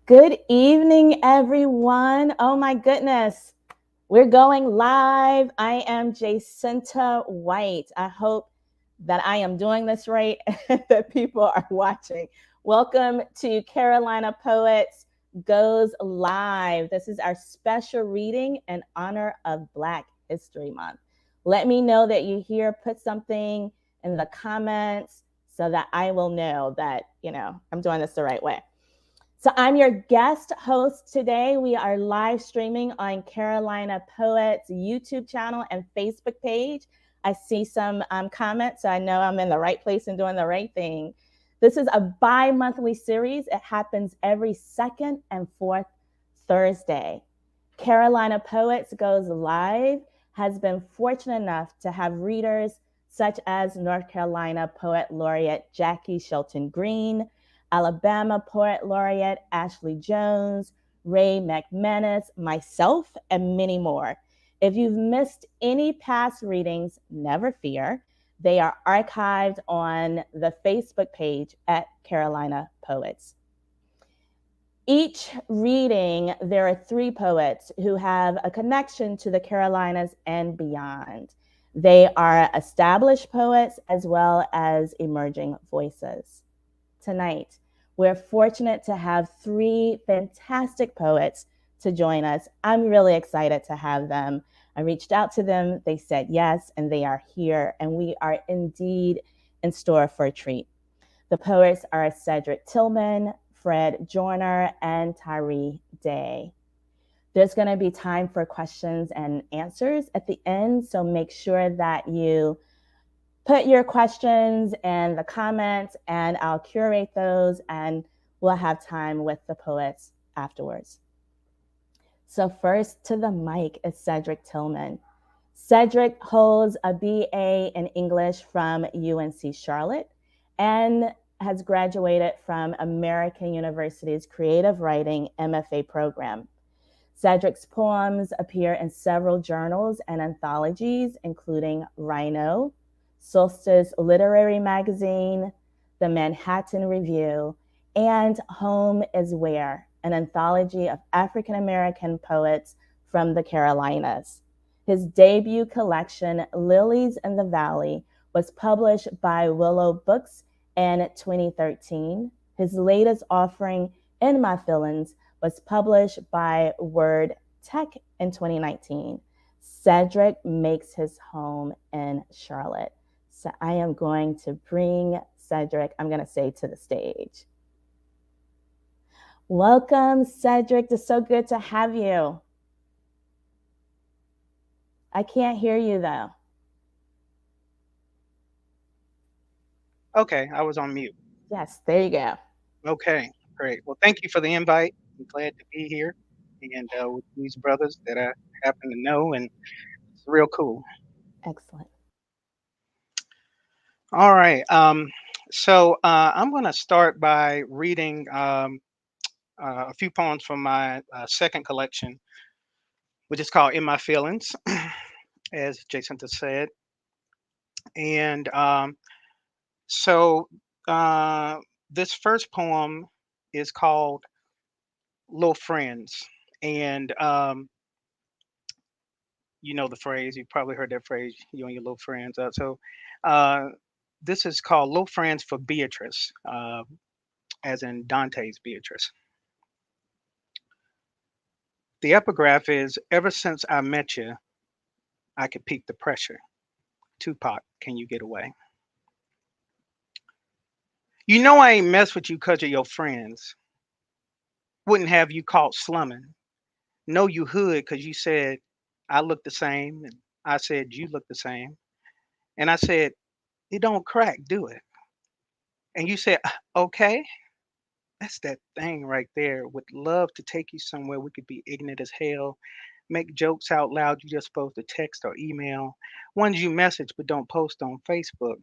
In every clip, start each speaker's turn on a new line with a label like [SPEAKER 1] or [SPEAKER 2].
[SPEAKER 1] Good evening, everyone. Oh my goodness. We're going live. I am Jacinta White. I hope that I am doing this right and that people are watching. Welcome to Carolina Poets Goes Live. This is our special reading in honor of Black History Month. Let me know that you're here. Put something in the comments so that I will know that, I'm doing this the right way. So I'm your guest host today. We are live streaming on Carolina Poets YouTube channel and Facebook page. I see some comments, so I know I'm in the right place and doing the right thing. This is a bi-monthly series. It happens every second and fourth Thursday. Carolina Poets Goes Live has been fortunate enough to have readers such as North Carolina Poet Laureate Jackie Shelton Green, Alabama Poet Laureate Ashley Jones, Ray McManus, myself, and many more. If you've missed any past readings, never fear. They are archived on the Facebook page at Carolina Poets. Each reading, there are 3 poets who have a connection to the Carolinas and beyond. They are established poets as well as emerging voices. Tonight, we're fortunate to have 3 fantastic poets to join us. I'm really excited to have them. I reached out to them, they said yes, and they are here, and we are indeed in store for a treat. The poets are Cedric Tillman, Fred Joyner, and Tyree Daye. There's going to be time for questions and answers at the end, so make sure that you put your questions in the comments and I'll curate those and we'll have time with the poets afterwards. So first to the mic is Cedric Tillman. Cedric holds a BA in English from UNC Charlotte and has graduated from American University's Creative Writing MFA program. Cedric's poems appear in several journals and anthologies, including Rhino, Solstice Literary Magazine, the Manhattan Review, and Home is Where, an anthology of African American poets from the Carolinas. His debut collection, Lilies in the Valley, was published by Willow Books in 2013. His latest offering, In My Feelings, was published by Word Tech in 2019. Cedric makes his home in Charlotte. So I am going to bring Cedric, I'm going to say, to the stage. Welcome, Cedric. It's so good to have you. I can't hear you, though.
[SPEAKER 2] Okay, I was on mute.
[SPEAKER 1] Yes, there you go.
[SPEAKER 2] Okay, great. Well, thank you for the invite. I'm glad to be here and with these brothers that I happen to know, and it's real cool.
[SPEAKER 1] Excellent.
[SPEAKER 2] All right. So I'm going to start by reading a few poems from my second collection, which is called In My Feelings, as Jacinta said. And so uh, this first poem is called Little Friends. And you know the phrase, you've probably heard that phrase, you and your little friends. Uh, this is called Little Friends for Beatrice, as in Dante's Beatrice. The epigraph is Ever since I met you, I could peep the pressure. Tupac, can you get away? You know I ain't mess with you 'cause of your friends. Wouldn't have you caught slumming. Know you hood 'cause you said I look the same, and I said you look the same. And I said, it don't crack, do it? And you said, okay. That's that thing right there. Would love to take you somewhere we could be ignorant as hell, make jokes out loud you just supposed to text or email, ones you message but don't post on Facebook.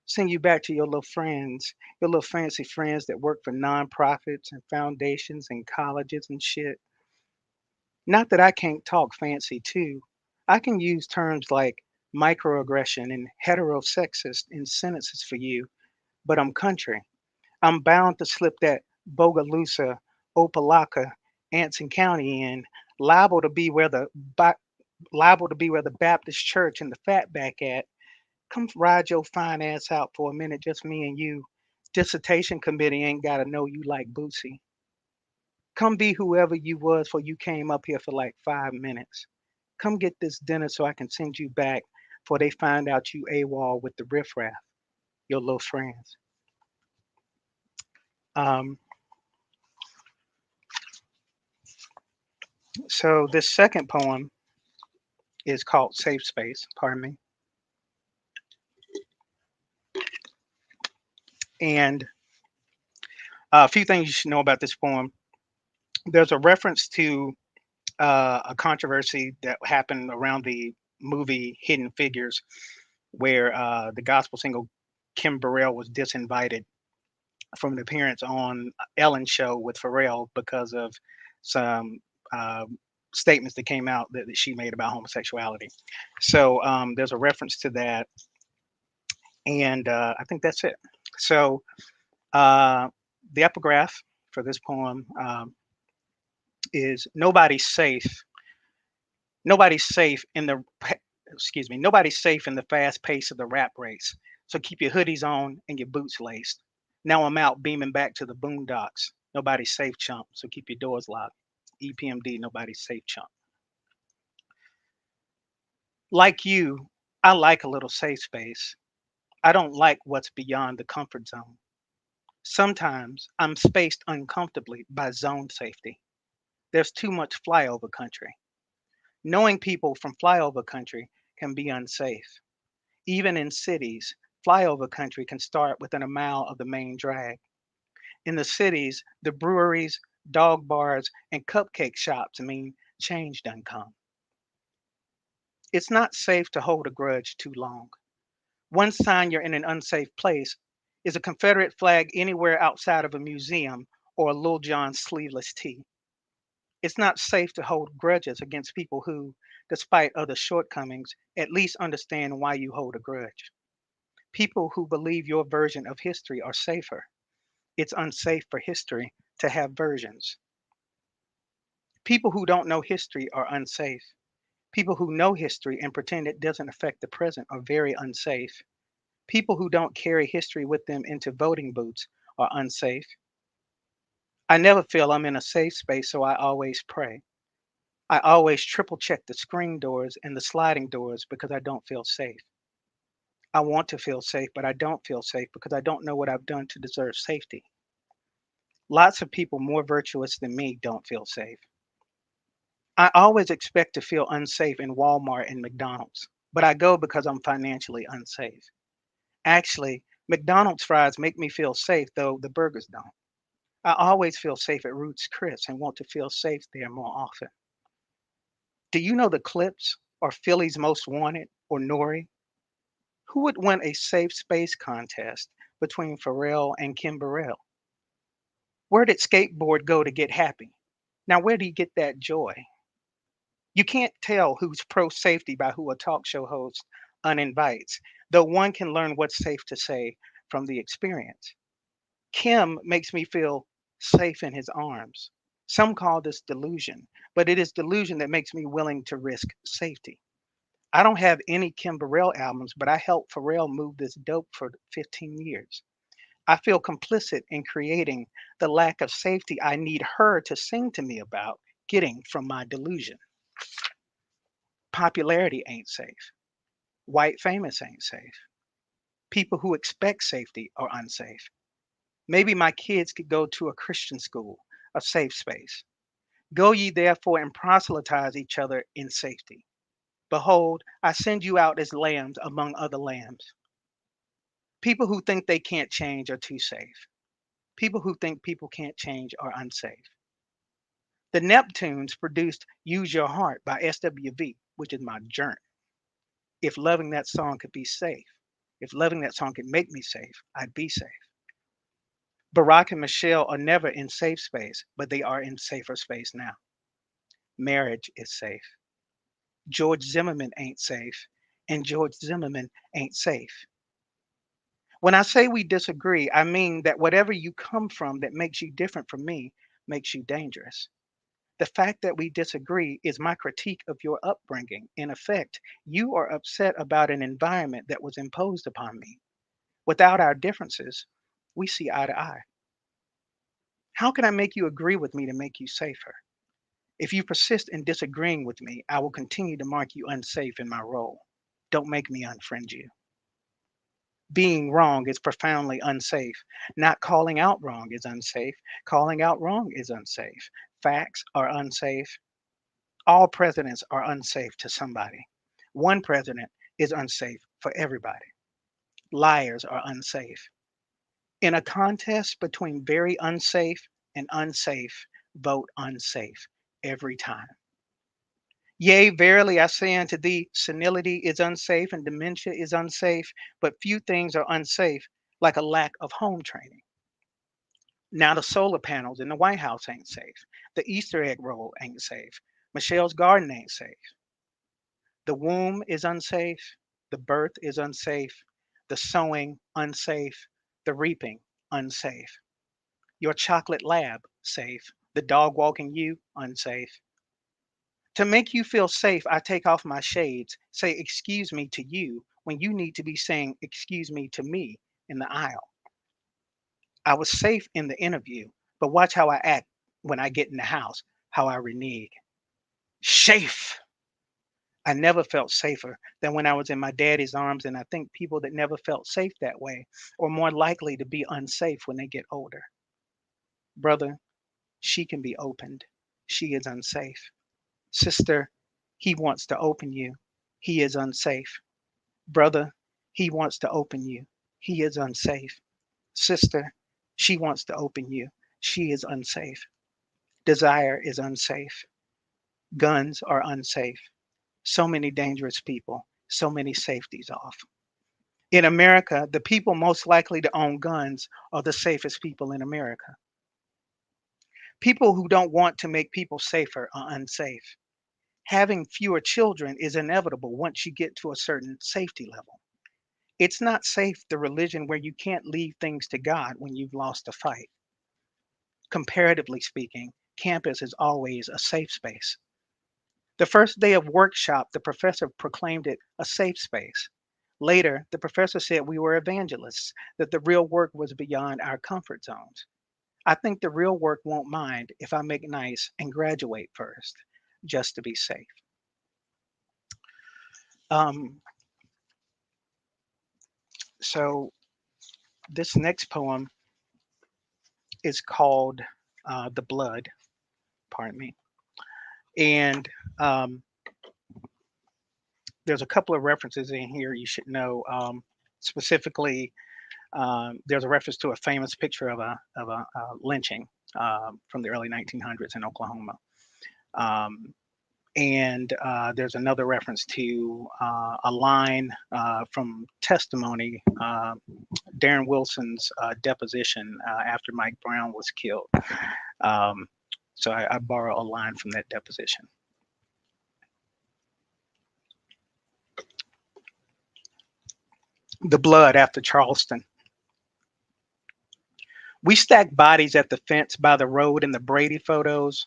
[SPEAKER 2] Send you back to your little friends, your little fancy friends that work for nonprofits and foundations and colleges and shit. Not that I can't talk fancy too. I can use terms like microaggression and heterosexist in sentences for you, but I'm country. I'm bound to slip that Bogalusa Opelika, Anson County, and liable to be where the Ba- liable to be where the Baptist church and the fatback at. Come ride your fine ass out for a minute, just me and you. Dissertation committee ain't gotta know you like Bootsy. Come be whoever you was before you came up here for like 5 minutes. Come get this dinner so I can send you back before they find out you AWOL with the riffraff, your little friends. Um, so this second poem is called Safe Space, pardon me. And a few things you should know about this poem. There's a reference to a controversy that happened around the movie Hidden Figures, where the gospel singer Kim Burrell was disinvited from an appearance on Ellen's show with Pharrell because of some uh, statements that came out that she made about homosexuality. So there's a reference to that, and I think that's it. So uh, the epigraph for this poem is nobody's safe. Nobody's safe in the excuse me. Nobody's safe in the fast pace of the rap race. So keep your hoodies on and your boots laced. Now I'm out beaming back to the boondocks. Nobody's safe, chump. So keep your doors locked. EPMD. Nobody's safe, chump. Like you, I like a little safe space. I don't like what's beyond the comfort zone. Sometimes I'm spaced uncomfortably by zone safety. There's too much flyover country. Knowing people from flyover country can be unsafe. Even in cities, flyover country can start within a mile of the main drag. In the cities, the breweries, dog bars, and cupcake shops mean change done come. It's not safe to hold a grudge too long. One sign you're in an unsafe place is a Confederate flag anywhere outside of a museum or a Lil John's sleeveless tee. It's not safe to hold grudges against people who, despite other shortcomings, at least understand why you hold a grudge. People who believe your version of history are safer. It's unsafe for history to have versions. People who don't know history are unsafe. People who know history and pretend it doesn't affect the present are very unsafe. People who don't carry history with them into voting booths are unsafe. I never feel I'm in a safe space, so I always pray. I always triple check the screen doors and the sliding doors because I don't feel safe. I want to feel safe, but I don't feel safe because I don't know what I've done to deserve safety. Lots of people more virtuous than me don't feel safe. I always expect to feel unsafe in Walmart and McDonald's, but I go because I'm financially unsafe. Actually, McDonald's fries make me feel safe, though the burgers don't. I always feel safe at Ruth's Chris and want to feel safe there more often. Do you know the Clips or Philly's Most Wanted or Nori? Who would win a safe space contest between Pharrell and Kim Burrell? Where did Skateboard go to get happy? Now, where do you get that joy? You can't tell who's pro safety by who a talk show host uninvites, though one can learn what's safe to say from the experience. Kim makes me feel safe in his arms. Some call this delusion, but it is delusion that makes me willing to risk safety. I don't have any Kim Burrell albums, but I helped Pharrell move this dope for 15 years. I feel complicit in creating the lack of safety I need her to sing to me about getting from my delusion. Popularity ain't safe. White famous ain't safe. People who expect safety are unsafe. Maybe my kids could go to a Christian school, a safe space. Go ye therefore and proselytize each other in safety. Behold, I send you out as lambs among other lambs. People who think they can't change are too safe. People who think people can't change are unsafe. The Neptunes produced Use Your Heart by SWV, which is my journey. If loving that song could be safe, if loving that song could make me safe, I'd be safe. Barack and Michelle are never in safe space, but they are in safer space now. Marriage is safe. George Zimmerman ain't safe, and George Zimmerman ain't safe. When I say we disagree, I mean that whatever you come from that makes you different from me makes you dangerous. The fact that we disagree is my critique of your upbringing. In effect, you are upset about an environment that was imposed upon me. Without our differences, we see eye to eye. How can I make you agree with me to make you safer? If you persist in disagreeing with me, I will continue to mark you unsafe in my role. Don't make me unfriend you. Being wrong is profoundly unsafe. Not calling out wrong is unsafe. Calling out wrong is unsafe. Facts are unsafe. All presidents are unsafe to somebody. One president is unsafe for everybody. Liars are unsafe. In a contest between very unsafe and unsafe, vote unsafe every time. Yea, verily I say unto thee, senility is unsafe and dementia is unsafe, but few things are unsafe like a lack of home training. Now, the solar panels in the White House ain't safe. The Easter egg roll ain't safe. Michelle's garden ain't safe. The womb is unsafe. The birth is unsafe. The sowing unsafe. The reaping unsafe. Your chocolate lab safe. The dog walking you unsafe. To make you feel safe, I take off my shades, say excuse me to you when you need to be saying excuse me to me in the aisle. I was safe in the interview, but watch how I act when I get in the house, how I renege. Safe. I never felt safer than when I was in my daddy's arms, and I think people that never felt safe that way are more likely to be unsafe when they get older. Brother, she can be opened. She is unsafe. Sister, he wants to open you. He is unsafe. Brother, he wants to open you. He is unsafe. Sister, she wants to open you. She is unsafe. Desire is unsafe. Guns are unsafe. So many dangerous people, so many safeties off. In America, the people most likely to own guns are the safest people in America. People who don't want to make people safer are unsafe. Having fewer children is inevitable once you get to a certain safety level. It's not safe, the religion where you can't leave things to God when you've lost a fight. Comparatively speaking, campus is always a safe space. The first day of workshop, the professor proclaimed it a safe space. Later, the professor said we were evangelists, that the real work was beyond our comfort zones. I think the real work won't mind if I make nice and graduate first, just to be safe. Um, so this next poem is called The Blood, pardon me. And there's a couple of references in here you should know. Specifically, there's a reference to a famous picture of a lynching from the early 1900s in Oklahoma. Um, and there's another reference to a line from testimony, Darren Wilson's deposition after Mike Brown was killed. Um, so I borrow a line from that deposition. The blood after Charleston. We stack bodies at the fence by the road in the Brady photos.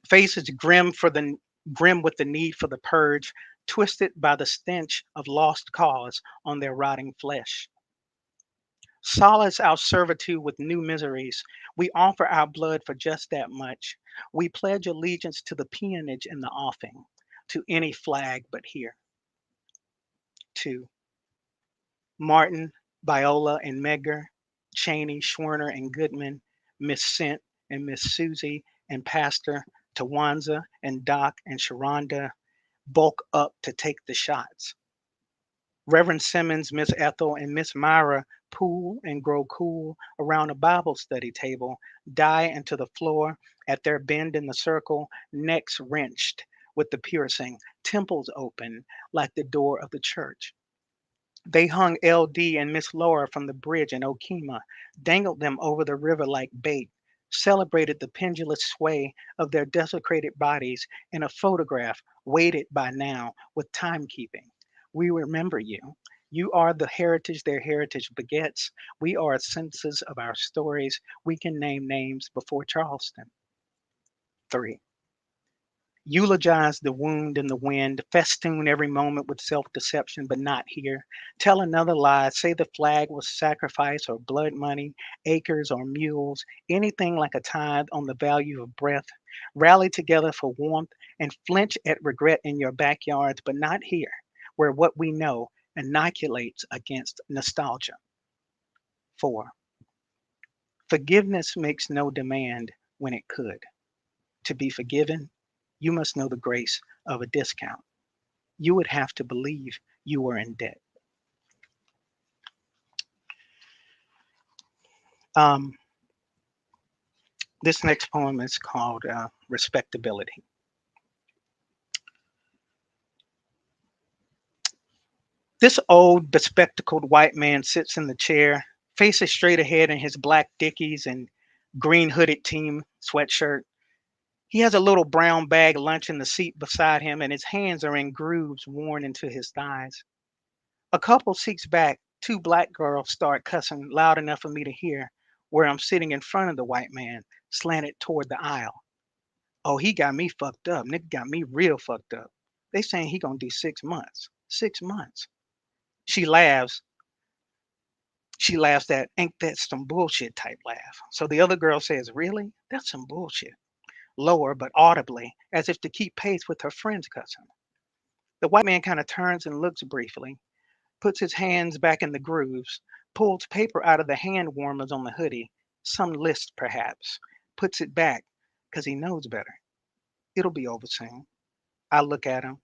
[SPEAKER 2] Faces grim with the need for the purge, twisted by the stench of lost cause on their rotting flesh. Solace our servitude with new miseries. We offer our blood for just that much. We pledge allegiance to the peonage in the offing, to any flag but here. 2. Martin, Biola, and Medgar, Cheney, Schwerner, and Goodman, Miss Cent and Miss Susie, and Pastor, Tawanza, and Doc, and Sharonda bulk up to take the shots. Reverend Simmons, Miss Ethel, and Miss Myra pool and grow cool around a Bible study table, die into the floor at their bend in the circle, necks wrenched with the piercing, temples open like the door of the church. They hung LD and Miss Laura from the bridge in Okemah, dangled them over the river like bait, celebrated the pendulous sway of their desecrated bodies in a photograph weighted by now with timekeeping. We remember you. You are the heritage their heritage begets. We are a census of our stories. We can name names before Charleston. 3. Eulogize the wound in the wind, festoon every moment with self deception, but not here. Tell another lie, say the flag was sacrifice or blood money, acres or mules, anything like a tithe on the value of breath. Rally together for warmth and flinch at regret in your backyards, but not here, where what we know inoculates against nostalgia. 4. Forgiveness makes no demand when it could. To be forgiven, you must know the grace of a discount. You would have to believe you were in debt. Um, this next poem is called Respectability. This old, bespectacled white man sits in the chair, faces straight ahead in his black Dickies and green hooded team sweatshirt. He has a little brown bag lunch in the seat beside him, and his hands are in grooves worn into his thighs. A couple seats back, two black girls start cussing loud enough for me to hear where I'm sitting in front of the white man, slanted toward the aisle. Oh, he got me fucked up. Nigga got me real fucked up. They saying he gonna do 6 months. 6 months. She laughs. She laughs that ain't that some bullshit type laugh. So the other girl says, really? That's some bullshit. Lower but audibly, as if to keep pace with her friend's cussing. The white man kind of turns and looks briefly, puts his hands back in the grooves, pulls paper out of the hand warmers on the hoodie, some list perhaps, puts it back because he knows better. It'll be over soon. I look at them.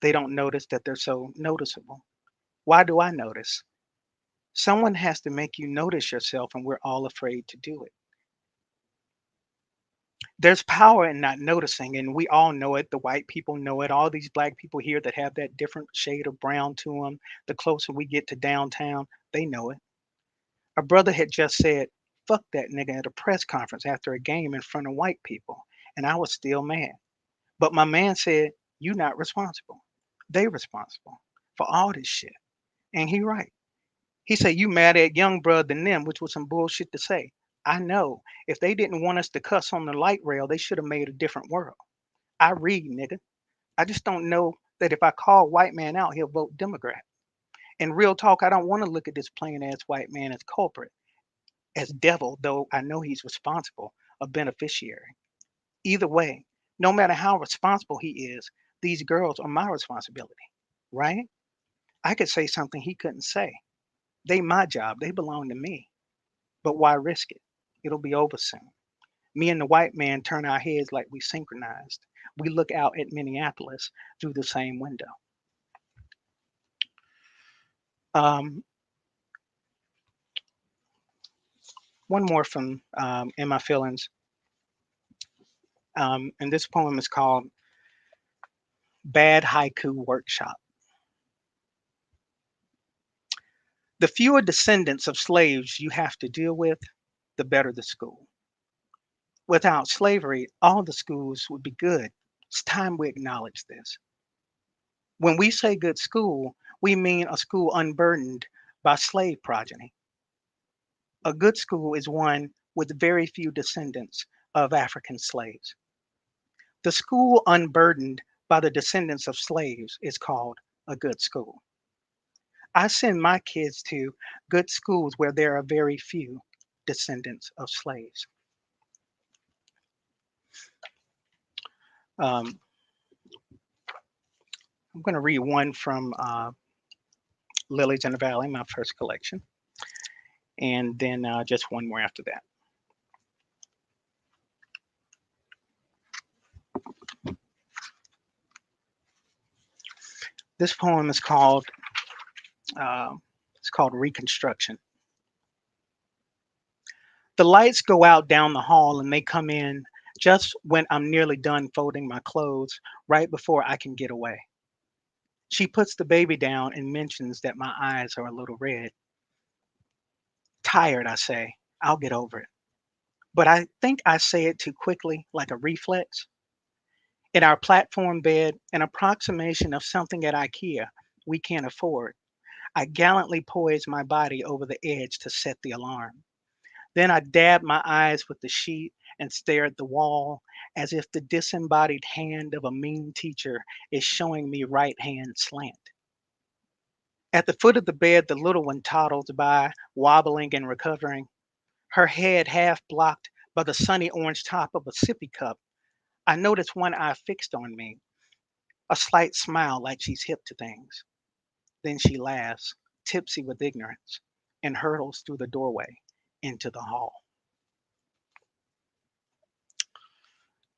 [SPEAKER 2] They don't notice that they're so noticeable. Why do I notice? Someone has to make you notice yourself, and we're all afraid to do it. There's power in not noticing, and we all know it. The white people know it. All these black people here that have that different shade of brown to them, the closer we get to downtown, they know it. A brother had just said, fuck that nigga at a press conference after a game in front of white people, and I was still mad. But my man said, you not responsible. They responsible for all this shit. And he right. He said, you mad at young brother than them, which was some bullshit to say. I know. If they didn't want us to cuss on the light rail, they should have made a different world. I read, nigga. I just don't know that if I call white man out, he'll vote Democrat. And real talk, I don't want to look at this plain ass white man as culprit, as devil, though I know he's responsible, a beneficiary. Either way, no matter how responsible he is, these girls are my responsibility, right? I could say something he couldn't say. They my job, they belong to me. But why risk it? It'll be over soon. Me and the white man turn our heads like we synchronized. We look out at Minneapolis through the same window. Um, one more from In My Feelings. And this poem is called Bad Haiku Workshop. The fewer descendants of slaves you have to deal with, the better the school. Without slavery, all the schools would be good. It's time we acknowledge this. When we say good school, we mean a school unburdened by slave progeny. A good school is one with very few descendants of African slaves. The school unburdened by the descendants of slaves is called a good school. I send my kids to good schools where there are very few descendants of slaves. Um, I'm going to read one from Lilies in the Valley, my first collection, and then just one more after that. This poem is uh, called Reconstruction. The lights go out down the hall and they come in just when I'm nearly done folding my clothes, right before I can get away. She puts the baby down and mentions that my eyes are a little red. Tired, I say. I'll get over it. But I think I say it too quickly, like a reflex. In our platform bed, an approximation of something at IKEA we can't afford. I gallantly poised my body over the edge to set the alarm. Then I dabbed my eyes with the sheet and stared at the wall as if the disembodied hand of a mean teacher is showing me right hand slant. At the foot of the bed, the little one toddles by, wobbling and recovering, her head half blocked by the sunny orange top of a sippy cup. I notice one eye fixed on me, a slight smile like she's hip to things. Then she laughs, tipsy with ignorance, and hurtles through the doorway into the hall.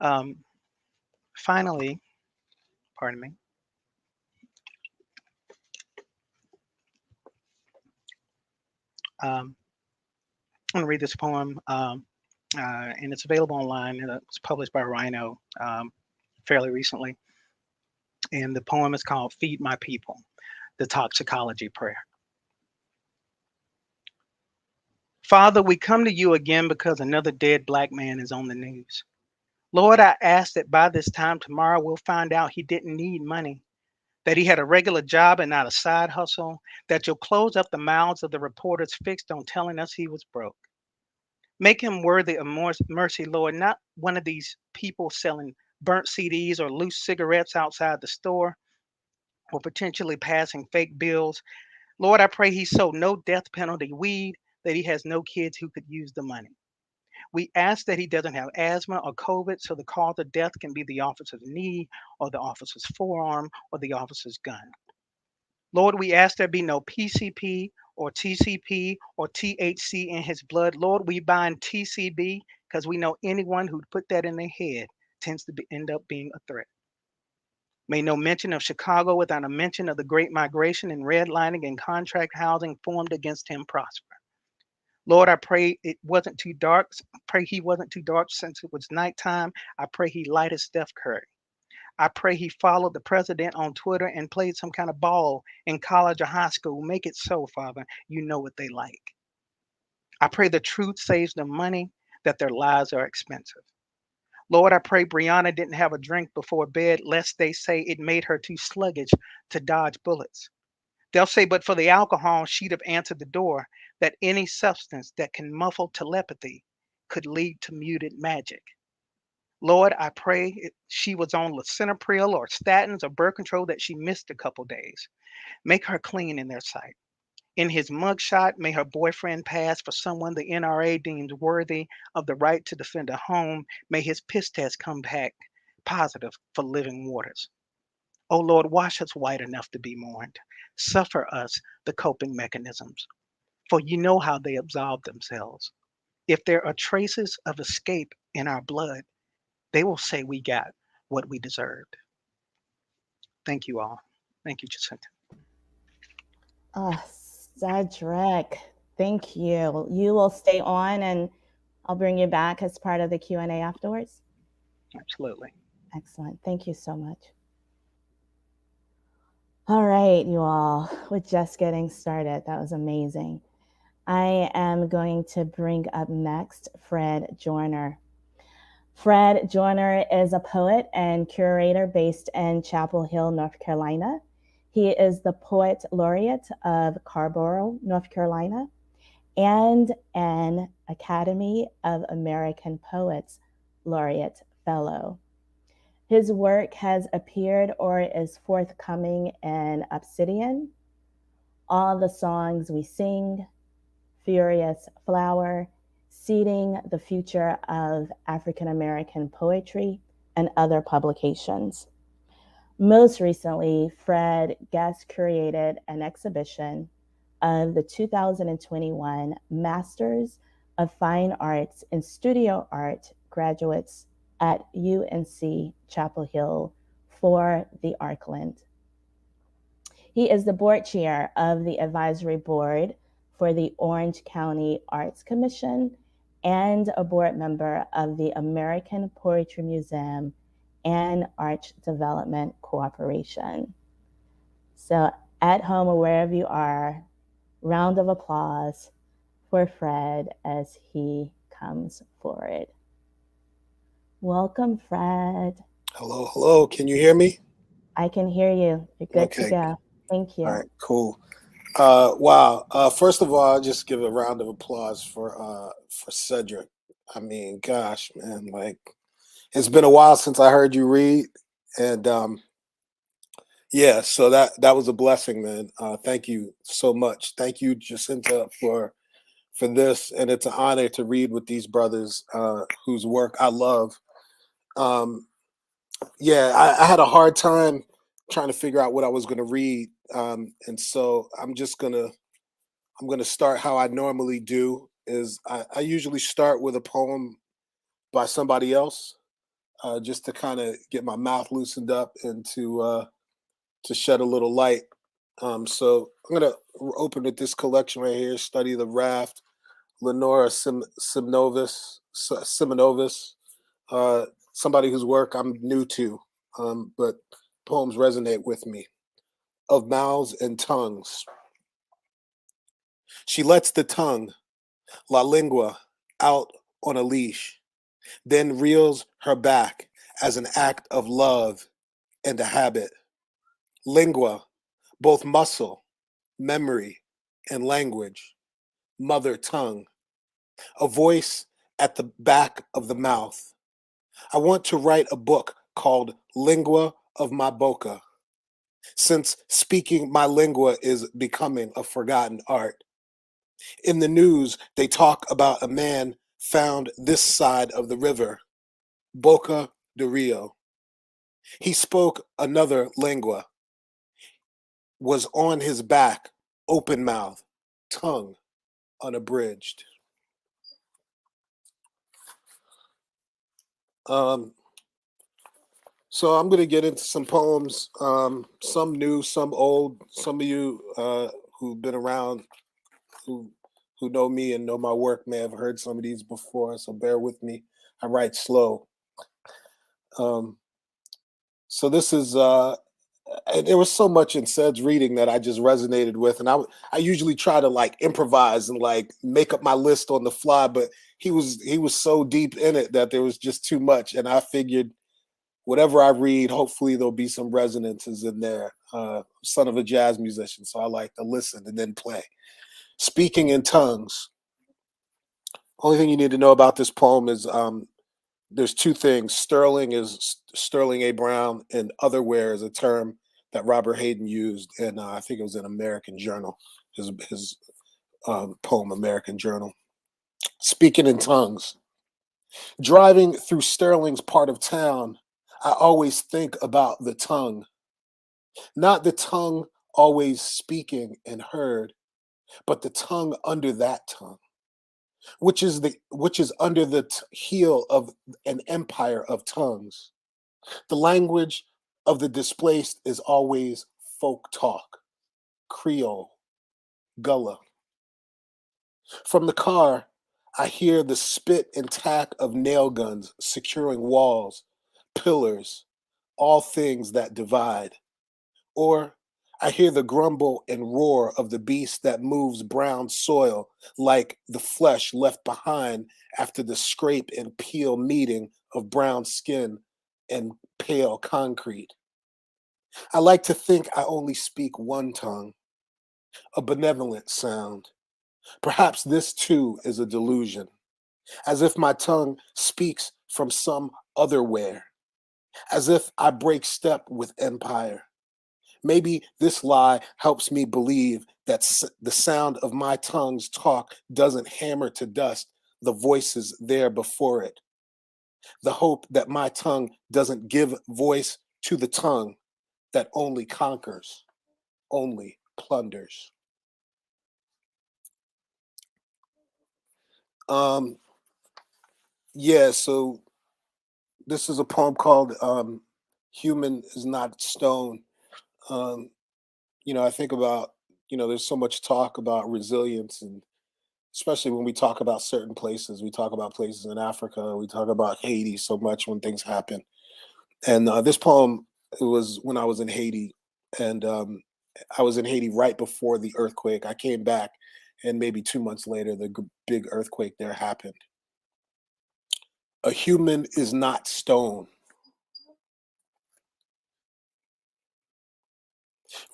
[SPEAKER 2] Um, Finally, pardon me, um, I'm going to read this poem, and it's available online. It was published by Rhino fairly recently. And the poem is called Feed My People, the Toxicology Prayer. Father, we come to you again because another dead black man is on the news. Lord, I ask that by this time tomorrow we'll find out he didn't need money, that he had a regular job and not a side hustle, that you'll close up the mouths of the reporters fixed on telling us he was broke. Make him worthy of more mercy, Lord, not one of these people selling burnt CDs or loose cigarettes outside the store or potentially passing fake bills. Lord, I pray he sold no death penalty weed, that he has no kids who could use the money. We ask that he doesn't have asthma or COVID, so the cause of death can be the officer's knee or the officer's forearm or the officer's gun. Lord, we ask there be no PCP or TCP or THC in his blood. Lord, we bind TCB because we know anyone who put that in their head tends to end up being a threat. May no mention of Chicago without a mention of the Great Migration and redlining and contract housing formed against him prosper. Lord, I pray it wasn't too dark. Pray he wasn't too dark since it was nighttime. I pray he lighted Steph Curry. I pray he followed the president on Twitter and played some kind of ball in college or high school. Make it so, Father. You know what they like. I pray the truth saves them money, that their lives are expensive. Lord, I pray Brianna didn't have a drink before bed, lest they say it made her too sluggish to dodge bullets. They'll say, but for the alcohol, she'd have answered the door, that any substance that can muffle telepathy could lead to muted magic. Lord, I pray she was on lisinopril or statins or birth control that she missed a couple days. Make her clean in their sight. In his mugshot, may her boyfriend pass for someone the NRA deems worthy of the right to defend a home. May his piss test come back positive for living waters. Oh Lord, wash us white enough to be mourned. Suffer us the coping mechanisms, for you know how they absolve themselves. If there are traces of escape in our blood, they will say we got what we deserved. Thank you all. Thank you, Jacinta.
[SPEAKER 1] Oh, Cedric, thank you. You will stay on and I'll bring you back as part of the Q&A afterwards.
[SPEAKER 2] Absolutely.
[SPEAKER 1] Excellent. Thank you so much. All right, you all. We're just getting started. That was amazing. I am going to bring up next Fred Joyner. Fred Joyner is a poet and curator based in Chapel Hill, North Carolina. He is the Poet Laureate of Carrboro, North Carolina, and an Academy of American Poets Laureate Fellow. His work has appeared or is forthcoming in Obsidian, All the Songs We Sing, Furious Flower, Seeding the Future of African American Poetry, and other publications. Most recently, Fred guest curated an exhibition of the 2021 Masters of Fine Arts in Studio Art graduates at UNC Chapel Hill for the Ackland. He is the board chair of the advisory board for the Orange County Arts Commission and a board member of the American Poetry Museum and Arts Development Corporation. So, at home or wherever you are, round of applause for Fred as he comes forward. Welcome, Fred.
[SPEAKER 3] Hello, hello. Can you hear me?
[SPEAKER 1] I can hear you. You're good to
[SPEAKER 3] Okay.
[SPEAKER 1] go. Thank
[SPEAKER 3] All
[SPEAKER 1] you.
[SPEAKER 3] right, cool. Wow. First of all, I'll just give a round of applause for Cedric. I mean, gosh, man, like it's been a while since I heard you read, and yeah, so that was a blessing, man. Thank you so much. Thank you, Jacinta, for this, and it's an honor to read with these brothers whose work I love. Um, yeah, I had a hard time trying to figure out what I was going to read, and so I'm gonna start how I normally do. Is I usually start with a poem by somebody else, just to kind of get my mouth loosened up and to shed a little light. So I'm gonna open with this collection right here. Study the Raft, Lenora Simonovis, uh, somebody whose work I'm new to, but poems resonate with me. Of mouths and tongues, she lets the tongue, la lingua, out on a leash, then reels her back as an act of love and a habit. Lingua, both muscle, memory, and language, mother tongue, a voice at the back of the mouth. I want to write a book called Lingua of My Boca, since speaking my lingua is becoming a forgotten art. In the news, they talk about a man found this side of the river, Boca de Rio. He spoke another lingua, was on his back, open mouth, tongue unabridged. Um, so I'm going to get into some poems, some new, some old. Some of you who've been around, who who know me and know my work may have heard some of these before, so bear with me. I write slow. Um, so this is and there was so much in Ced's reading that I just resonated with, and I usually try to like improvise and like make up my list on the fly, but he was so deep in it that there was just too much, and I figured whatever I read, hopefully there'll be some resonances in there. Son of a jazz musician, so I like to listen and then play. Speaking in tongues. Only thing you need to know about this poem is there's two things. Sterling is Sterling A. Brown, and otherwhere is a term that Robert Hayden used, and I think it was in American Journal, his poem American Journal. Speaking in tongues. Driving through Sterling's part of town, I always think about the tongue, not the tongue always speaking and heard, but the tongue under that tongue, which is under the heel of an empire of tongues. The language of the displaced is always folk talk, Creole, Gullah. From the car, I hear the spit and tack of nail guns securing walls, pillars, all things that divide. Or I hear the grumble and roar of the beast that moves brown soil like the flesh left behind after the scrape and peel meeting of brown skin and pale concrete. I like to think I only speak one tongue, a benevolent sound. Perhaps this too is a delusion, as if my tongue speaks from some other where, as if I break step with empire. Maybe this lie helps me believe that the sound of my tongue's talk doesn't hammer to dust the voices there before it. The hope that my tongue doesn't give voice to the tongue that only conquers, only plunders. Um, yeah, so this is a poem called Human is Not Stone. Um, I think about, there's so much talk about resilience, and especially when we talk about certain places. We talk about places in Africa, we talk about Haiti so much when things happen. And this poem, it was when I was in Haiti, and I was in Haiti right before the earthquake. I came back, and maybe 2 months later, the big earthquake there happened. A human is not stone.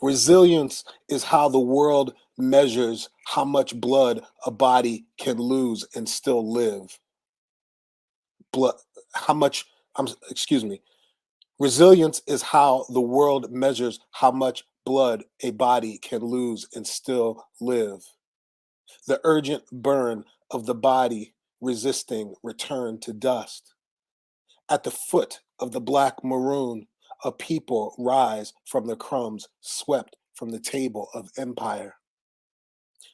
[SPEAKER 3] Resilience is how the world measures how much blood a body can lose and still live. Blood, how much, excuse me. Resilience is how the world measures how much blood a body can lose and still live. The urgent burn of the body resisting return to dust. At the foot of the black maroon, a people rise from the crumbs swept from the table of empire.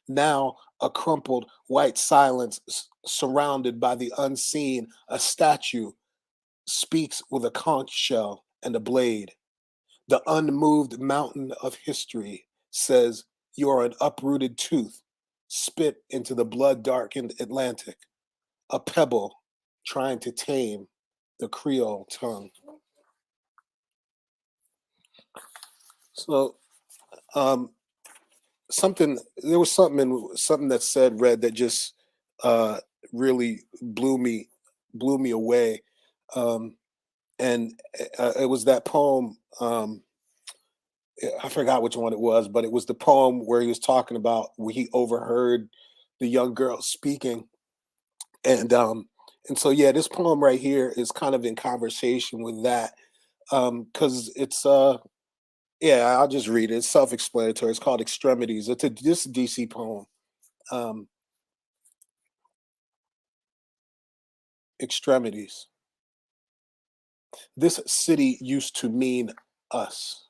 [SPEAKER 3] Now, a crumpled white silence surrounded by the unseen, a statue speaks with a conch shell and a blade. The unmoved mountain of history says you are an uprooted tooth, spit into the blood darkened Atlantic, a pebble trying to tame the Creole tongue. So, there was something that said, Red, that just really blew me away. And it was that poem. I forgot which one it was, but it was the poem where he was talking about where he overheard the young girl speaking, and so yeah, this poem right here is kind of in conversation with that, because it's yeah, I'll just read it. It's self-explanatory. It's called Extremities. This DC poem. Um, Extremities. This city used to mean us,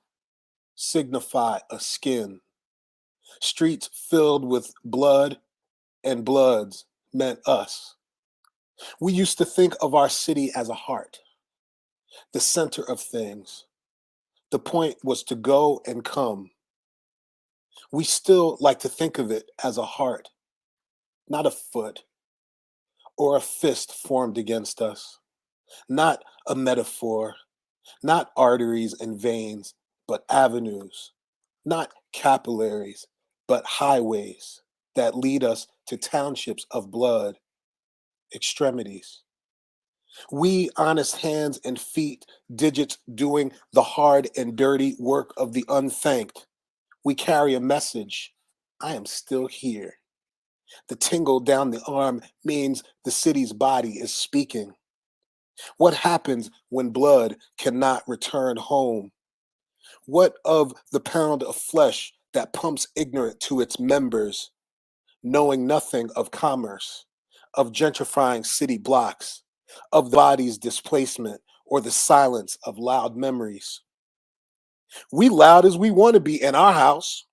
[SPEAKER 3] signify a skin. Streets filled with blood and bloods meant us. We used to think of our city as a heart, the center of things. The point was to go and come. We still like to think of it as a heart, not a foot or a fist formed against us, not a metaphor, not arteries and veins, but avenues, not capillaries, but highways that lead us to townships of blood, extremities. We honest hands and feet, digits doing the hard and dirty work of the unthanked. We carry a message. I am still here. The tingle down the arm means the city's body is speaking. What happens when blood cannot return home? What of the pound of flesh that pumps ignorant to its members, knowing nothing of commerce, of gentrifying city blocks, of the body's displacement, or the silence of loud memories? We loud as we want to be in our house.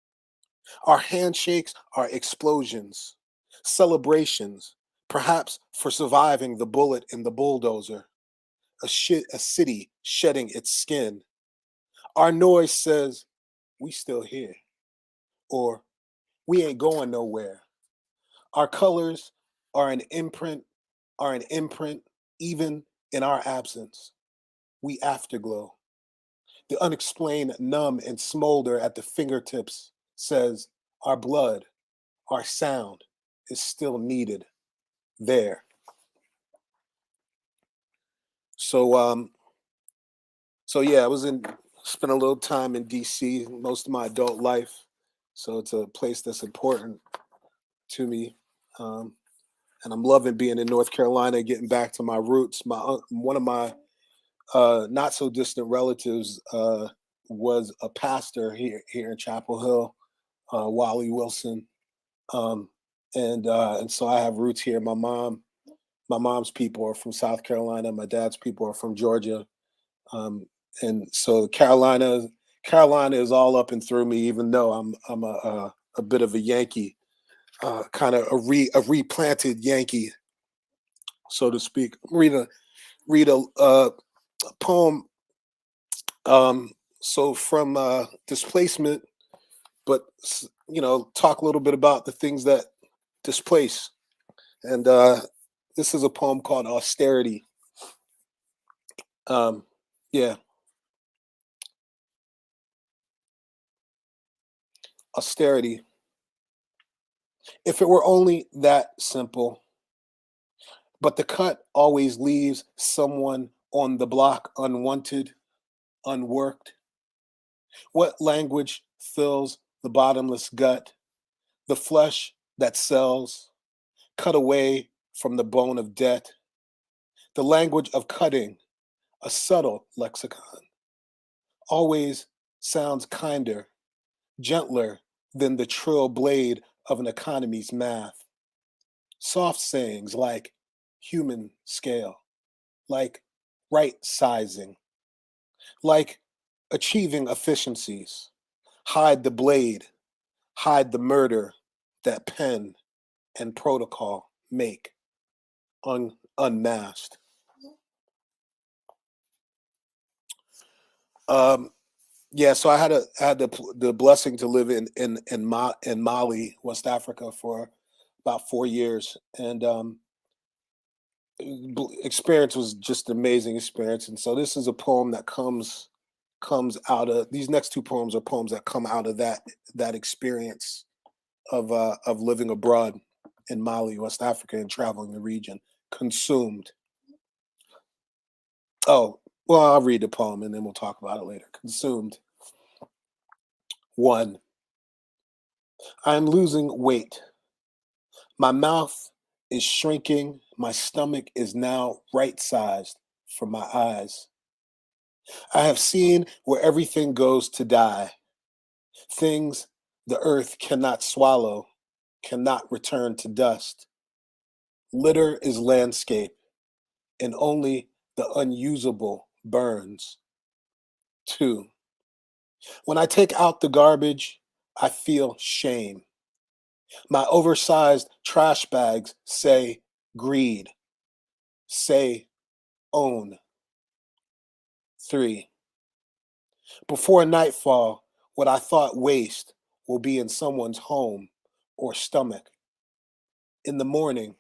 [SPEAKER 3] Our handshakes are explosions, celebrations, perhaps for surviving the bullet in the bulldozer, a city shedding its skin. Our noise says, we still here, or we ain't going nowhere. Our colors are an imprint, even in our absence. We afterglow. The unexplained numb and smolder at the fingertips says our blood, our sound is still needed there. So yeah, spent a little time in DC most of my adult life. So it's a place that's important to me. And I'm loving being in North Carolina, getting back to my roots. One of my not so distant relatives was a pastor here in Chapel Hill, Wally Wilson, and so I have roots here. My mom's people are from South Carolina. My dad's people are from Georgia, and so Carolina is all up and through me. Even though I'm a bit of a Yankee, kind of a replanted Yankee, so to speak. Read a poem. So from displacement, but talk a little bit about the things that displace. And this is a poem called Austerity. Yeah. Austerity. If it were only that simple, but the cut always leaves someone on the block unwanted, unworked. What language fills the bottomless gut, the flesh that sells, cut away from the bone of debt? The language of cutting, a subtle lexicon, always sounds kinder, gentler than the trill blade of an economy's math. Soft sayings like human scale, like right sizing, like achieving efficiencies. Hide the blade, hide the murder that pen and protocol make unmasked. Yeah, so I had the blessing to live in Mali, West Africa, for about 4 years, and experience was just an amazing experience. And so this is a poem that comes out of, these next two poems are poems that come out of that experience of living abroad in Mali, West Africa, and traveling the region. Consumed. Oh, well, I'll read the poem and then we'll talk about it later. Consumed. 1. I'm losing weight. My mouth is shrinking. My stomach is now right-sized for my eyes. I have seen where everything goes to die. Things the earth cannot swallow, cannot return to dust. Litter is landscape, and only the unusable burns. 2. When I take out the garbage, I feel shame. My oversized trash bags say greed, say own. 3. Before nightfall, what I thought waste will be in someone's home or stomach. In the morning,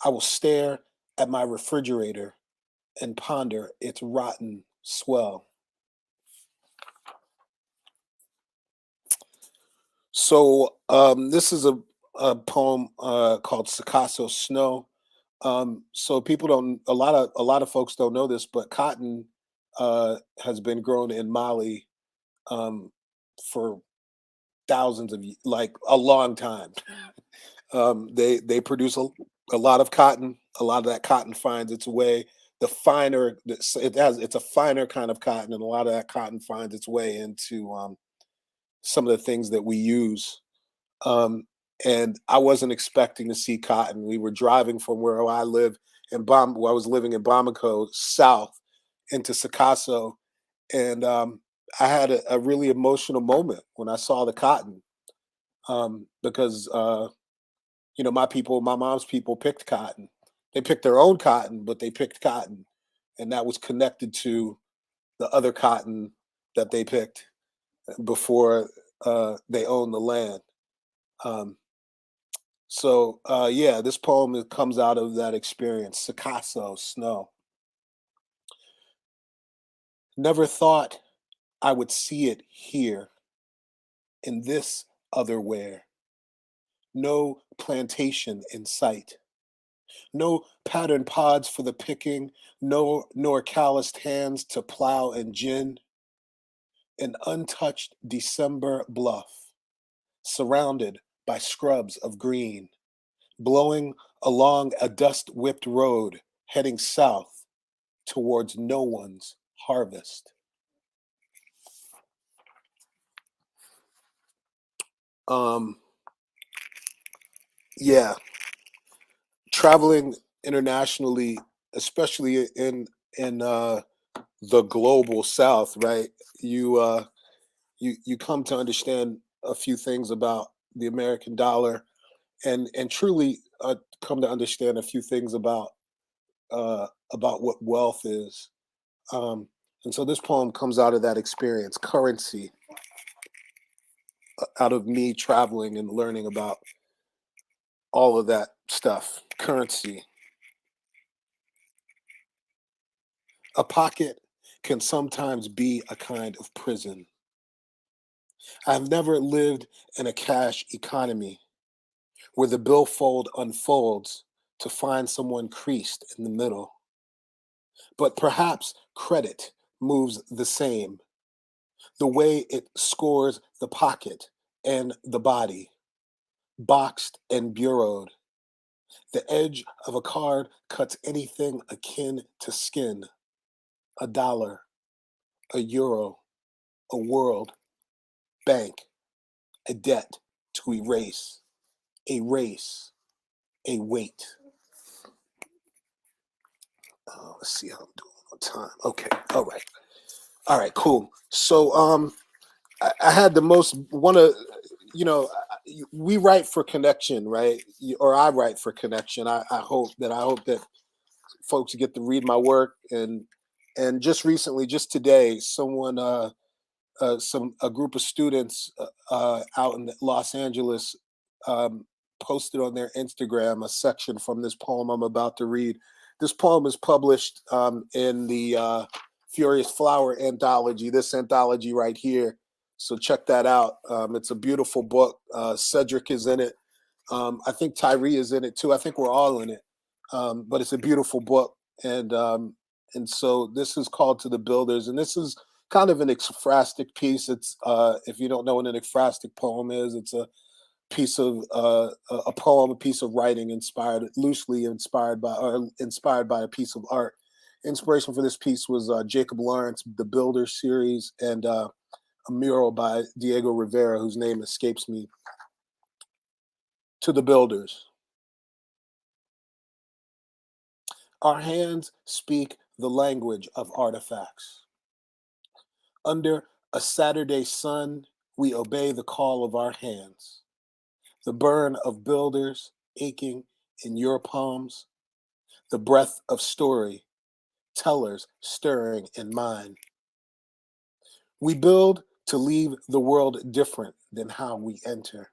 [SPEAKER 3] I will stare at my refrigerator and ponder its rotten swell. So this is a poem called Sikasso Snow. So people don't, a lot of folks don't know this, but cotton has been grown in Mali for thousands of like a long time. They produce a lot of cotton. A lot of that cotton finds its way. It's a finer kind of cotton, and a lot of that cotton finds its way into some of the things that we use. And I wasn't expecting to see cotton. We were driving from where I live where I was living in Bamako, south into Sikasso, and I had a really emotional moment when I saw the cotton, because my mom's people picked cotton. They picked their own cotton, but they picked cotton, and that was connected to the other cotton that they picked before they owned the land. Yeah, this poem comes out of that experience. Sikasso Snow. Never thought I would see it here, in this otherwhere. No plantation in sight. No pattern pods for the picking, nor calloused hands to plow and gin. An untouched December bluff, surrounded by scrubs of green, blowing along a dust-whipped road heading south towards no one's harvest. Yeah, traveling internationally, especially in the global South, right? You come to understand a few things about the American dollar, and truly come to understand a few things about what wealth is. And so this poem comes out of that experience, currency, out of me traveling and learning about all of that stuff. Currency. A pocket can sometimes be a kind of prison. I've never lived in a cash economy where the billfold unfolds to find someone creased in the middle. But perhaps credit moves the same. the way it scores the pocket and the body, boxed and bureaued. The edge of a card cuts anything akin to skin, a dollar, a euro, a world, bank, a debt to erase, a race, a weight. Let's see how I'm doing on time. Okay, all right, cool. So I had the most we write for connection, right? Or I write for connection. I hope that folks get to read my work, and just recently, just today, someone a group of students out in Los Angeles posted on their Instagram a section from this poem I'm about to read. This poem is published in the Furious Flower anthology, this anthology right here. So check that out. It's a beautiful book. Cedric is in it. I think Tyree is in it too. I think we're all in it. But it's a beautiful book. And so this is called To the Builders. And this is kind of an ekphrastic piece. It's if you don't know what an ekphrastic poem is, it's a piece of a poem, a piece of writing loosely inspired by a piece of art. Inspiration for this piece was Jacob Lawrence, The Builder series, and a mural by Diego Rivera, whose name escapes me. To the Builders. Our hands speak the language of artifacts. Under a Saturday sun, we obey the call of our hands. The burn of builders aching in your palms. The breath of story, tellers stirring in mine. We build to leave the world different than how we enter.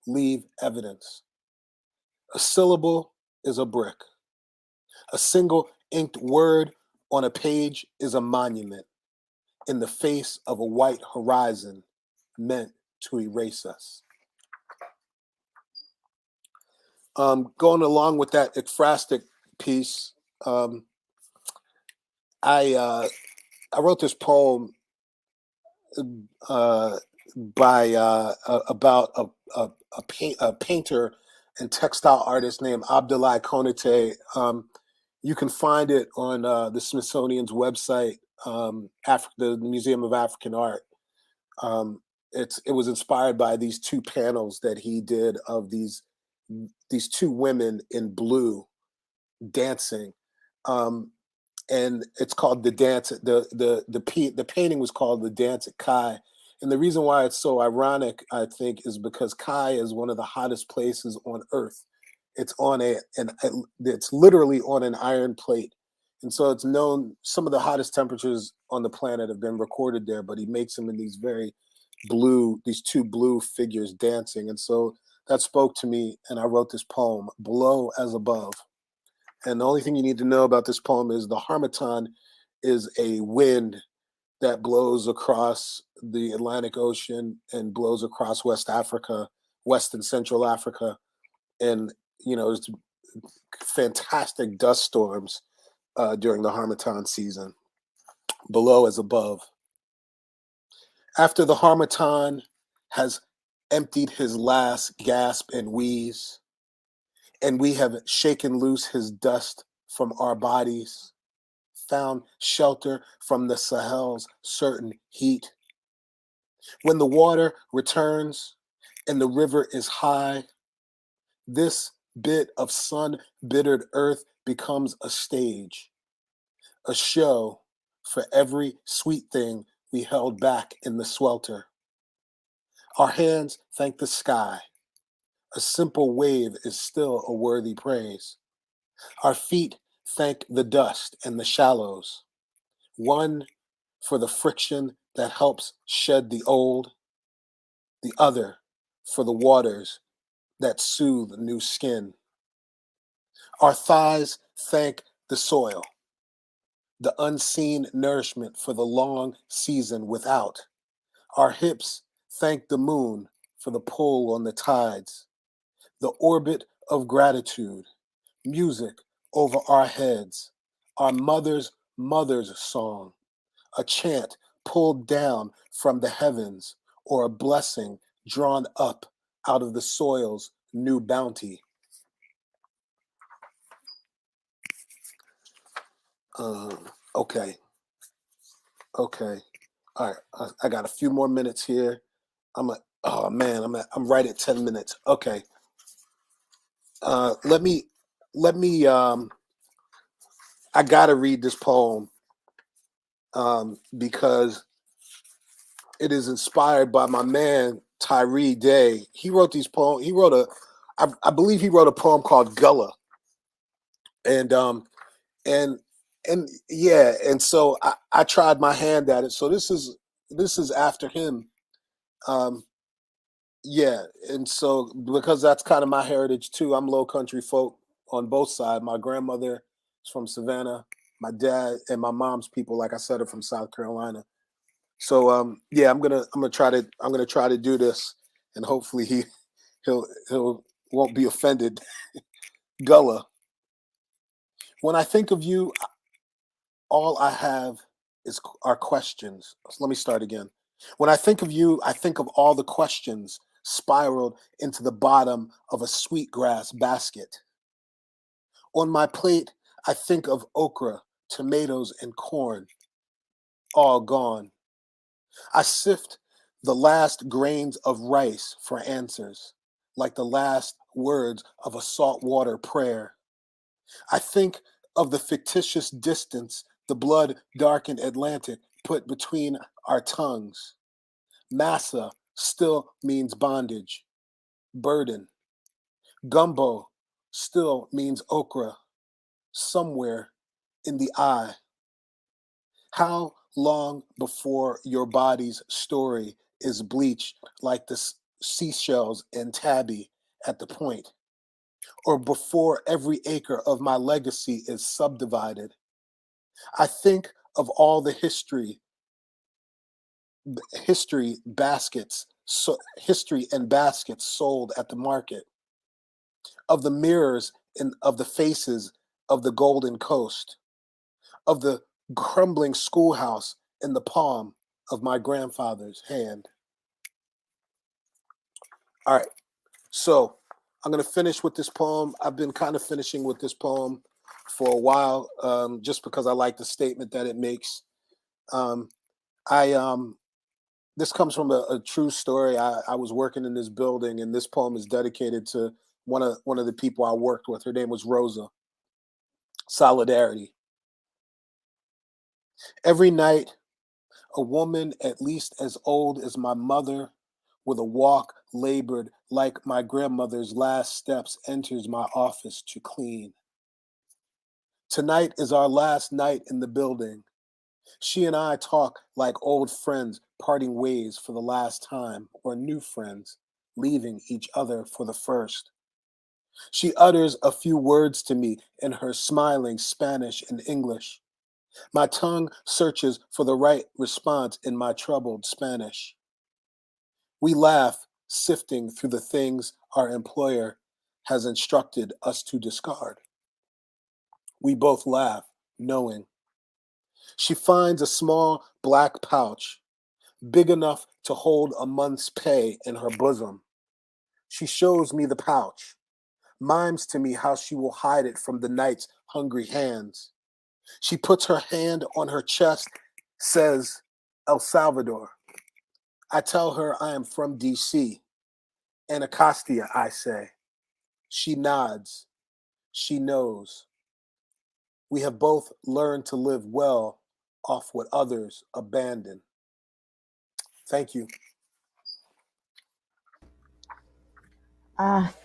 [SPEAKER 3] Leave evidence. A syllable is a brick. A single inked word on a page is a monument in the face of a white horizon meant to erase us. Going along with that ekphrastic piece, I wrote this poem about a painter and textile artist named Abdoulaye Konate. You can find it on the Smithsonian's website, the Museum of African Art. It was inspired by these two panels that he did of these two women in blue dancing. And it's called The Dance. The painting was called The Dance at Kai. And the reason why it's so ironic, I think, is because Kai is one of the hottest places on Earth. It's it's literally on an iron plate. And so it's known some of the hottest temperatures on the planet have been recorded there, but he makes them in these two blue figures dancing. And so that spoke to me, and I wrote this poem, Below as Above. And the only thing you need to know about this poem is the harmattan is a wind that blows across the Atlantic Ocean and blows across West and Central Africa. And, it's fantastic dust storms during the harmattan season. Below as above. After the harmattan has emptied his last gasp and wheeze, and we have shaken loose his dust from our bodies, found shelter from the Sahel's certain heat. When the water returns and the river is high, this bit of sun-bittered earth becomes a stage, a show for every sweet thing we held back in the swelter. Our hands thank the sky. A simple wave is still a worthy praise. Our feet thank the dust and the shallows. One for the friction that helps shed the old, the other for the waters that soothe new skin. Our thighs thank the soil, the unseen nourishment for the long season without. Our hips thank the moon for the pull on the tides, the orbit of gratitude, music over our heads, our mother's song, a chant pulled down from the heavens, or a blessing drawn up out of the soil's new bounty. Okay. Okay. All right. I got a few more minutes here. Oh man, I'm right at 10 minutes. Okay. Let me I gotta read this poem because it is inspired by my man Tyree Daye. He wrote these poems. I believe he wrote a poem called Gullah. And and yeah, and so I tried my hand at it. So this is after him. Um, yeah, and so because that's kind of my heritage too. I'm low country folk on both sides. My grandmother is from Savannah. My dad and my mom's people, like I said, are from South Carolina. So yeah, I'm gonna try to do this, and hopefully he'll won't be offended. Gullah. When I think of you, all I have are questions. So let me start again. When I think of you, I think of all the questions spiraled into the bottom of a sweetgrass basket. On my plate, I think of okra, tomatoes, and corn, all gone. I sift the last grains of rice for answers, like the last words of a saltwater prayer. I think of the fictitious distance the blood darkened Atlantic put between our tongues. Massa still means bondage, burden. Gumbo still means okra, somewhere in the eye. How long before your body's story is bleached like the seashells in Tabby at the point? Or before every acre of my legacy is subdivided? I think of all the history and baskets sold at the market, of the mirrors and of the faces of the Golden Coast, of the crumbling schoolhouse in the palm of my grandfather's hand. All right, so I'm going to finish with this poem. I've been kind of finishing with this poem for a while, just because I like the statement that it makes. I This comes from a true story. I was working in this building, and this poem is dedicated to one of the people I worked with. Her name was Rosa. Solidarity. Every night, a woman at least as old as my mother, with a walk labored like my grandmother's last steps, enters my office to clean. Tonight is our last night in the building. She and I talk like old friends parting ways for the last time, or new friends leaving each other for the first. She utters a few words to me in her smiling Spanish and English. My tongue searches for the right response in my troubled Spanish. We laugh, sifting through the things our employer has instructed us to discard. We both laugh, knowing. She finds a small black pouch, big enough to hold a month's pay, in her bosom. She shows me the pouch, mimes to me how she will hide it from the night's hungry hands. She puts her hand on her chest, says, El Salvador. I tell her I am from DC. Anacostia, I say. She nods. She knows. We have both learned to live well off what others abandon. Thank you.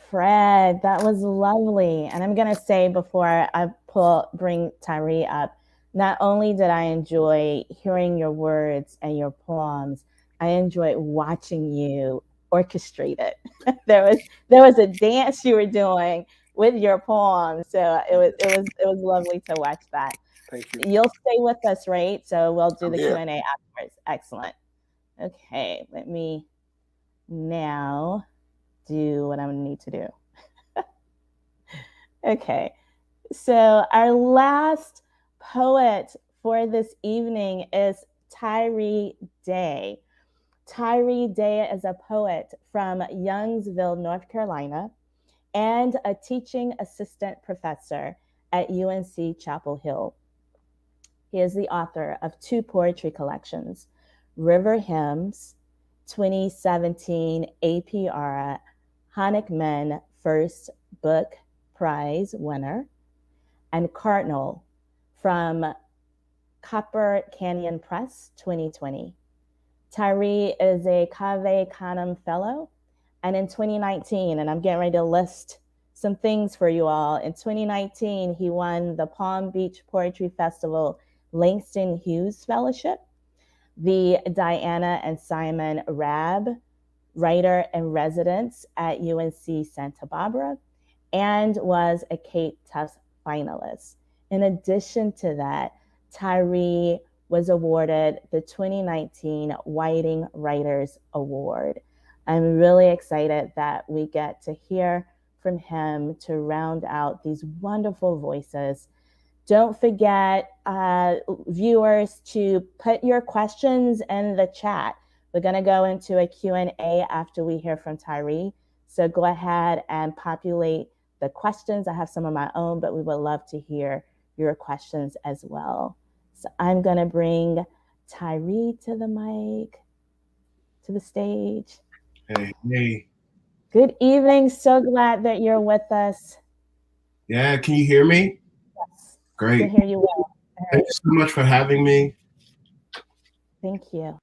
[SPEAKER 1] Fred, that was lovely. And I'm gonna say before I bring Tyree up, not only did I enjoy hearing your words and your poems, I enjoyed watching you orchestrate it. there was a dance you were doing with your poems, so it was lovely to watch that.
[SPEAKER 3] Thank you.
[SPEAKER 1] You'll stay with us, right? So we'll do
[SPEAKER 3] I'm
[SPEAKER 1] the
[SPEAKER 3] here.
[SPEAKER 1] Q&A afterwards. Excellent. Okay, let me now do what I need to do. Okay, so our last poet for this evening is Tyree Daye. Tyree Daye is a poet from Youngsville, North Carolina, and a teaching assistant professor at UNC Chapel Hill. He is the author of two poetry collections, River Hymns, 2017 APR Honickman First Book Prize winner, and Cardinal from Copper Canyon Press 2020. Tyree is a Cave Canem Fellow, and in 2019, and I'm getting ready to list some things for you all. In 2019, he won the Palm Beach Poetry Festival Langston Hughes Fellowship, the Diana and Simon Raab Writer in Residence at UNC Santa Barbara, and was a Kate Tufts finalist. In addition to that, Tyree was awarded the 2019 Whiting Writers Award. I'm really excited that we get to hear from him to round out these wonderful voices. Don't forget, viewers, to put your questions in the chat. We're going to go into a Q&A after we hear from Tyree. So go ahead and populate the questions. I have some of my own, but we would love to hear your questions as well. So I'm going to bring Tyree to the mic, to the stage.
[SPEAKER 4] Hey.
[SPEAKER 1] Good evening. So glad that you're with us.
[SPEAKER 4] Yeah, can you hear me?
[SPEAKER 1] Yes.
[SPEAKER 4] Great.
[SPEAKER 1] I can hear you well.
[SPEAKER 4] Thank you so much for having me.
[SPEAKER 1] Thank you.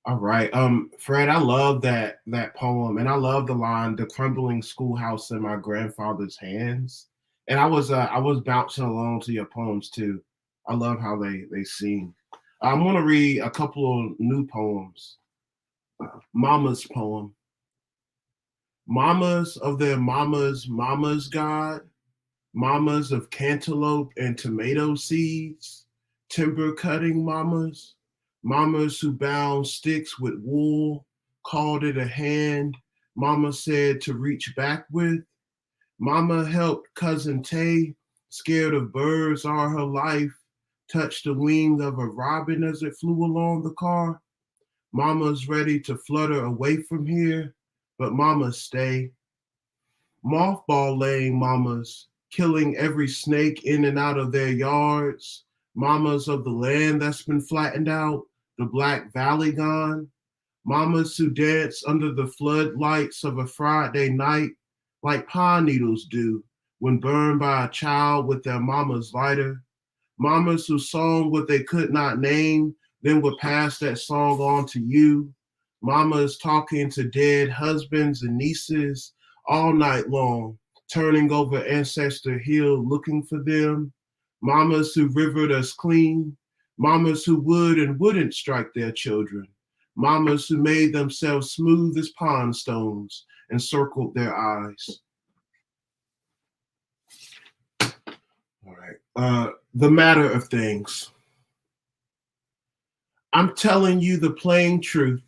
[SPEAKER 4] All right. Fred, I love that poem, and I love the line, "The crumbling schoolhouse in my grandfather's hands." And I was bouncing along to your poems too. I love how they sing. I'm gonna read a couple of new poems. Mama's poem. Mamas of their mamas, God, mamas of cantaloupe and tomato seeds, timber cutting mamas, mamas who bound sticks with wool, called it a hand, mama said to reach back with. Mama helped cousin Tay, scared of birds all her life, touch the wing of a robin as it flew along the car. Mama's ready to flutter away from here, but mamas stay. Mothball laying mamas, killing every snake in and out of their yards. Mamas of the land that's been flattened out, the Black Valley gone. Mamas who dance under the floodlights of a Friday night like pine needles do when burned by a child with their mama's lighter. Mamas who sung what they could not name, then would pass that song on to you. Mamas talking to dead husbands and nieces all night long, turning over Ancestor Hill looking for them. Mamas who rivered us clean. Mamas who would and wouldn't strike their children. Mamas who made themselves smooth as pond stones and circled their eyes. All right. The matter of things. I'm telling you the plain truth.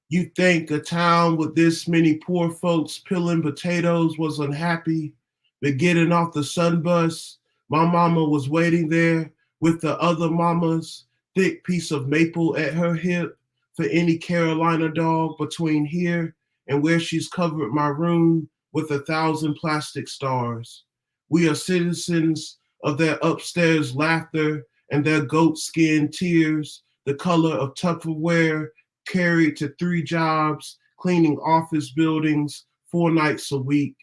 [SPEAKER 4] You think a town with this many poor folks peeling potatoes was unhappy, but getting off the sun bus, my mama was waiting there with the other mamas, thick piece of maple at her hip for any Carolina dog between here and where she's covered my room with 1,000 plastic stars. We are citizens of their upstairs laughter and their goat skin tears, the color of Tupperware carried to 3 jobs, cleaning office buildings 4 nights a week.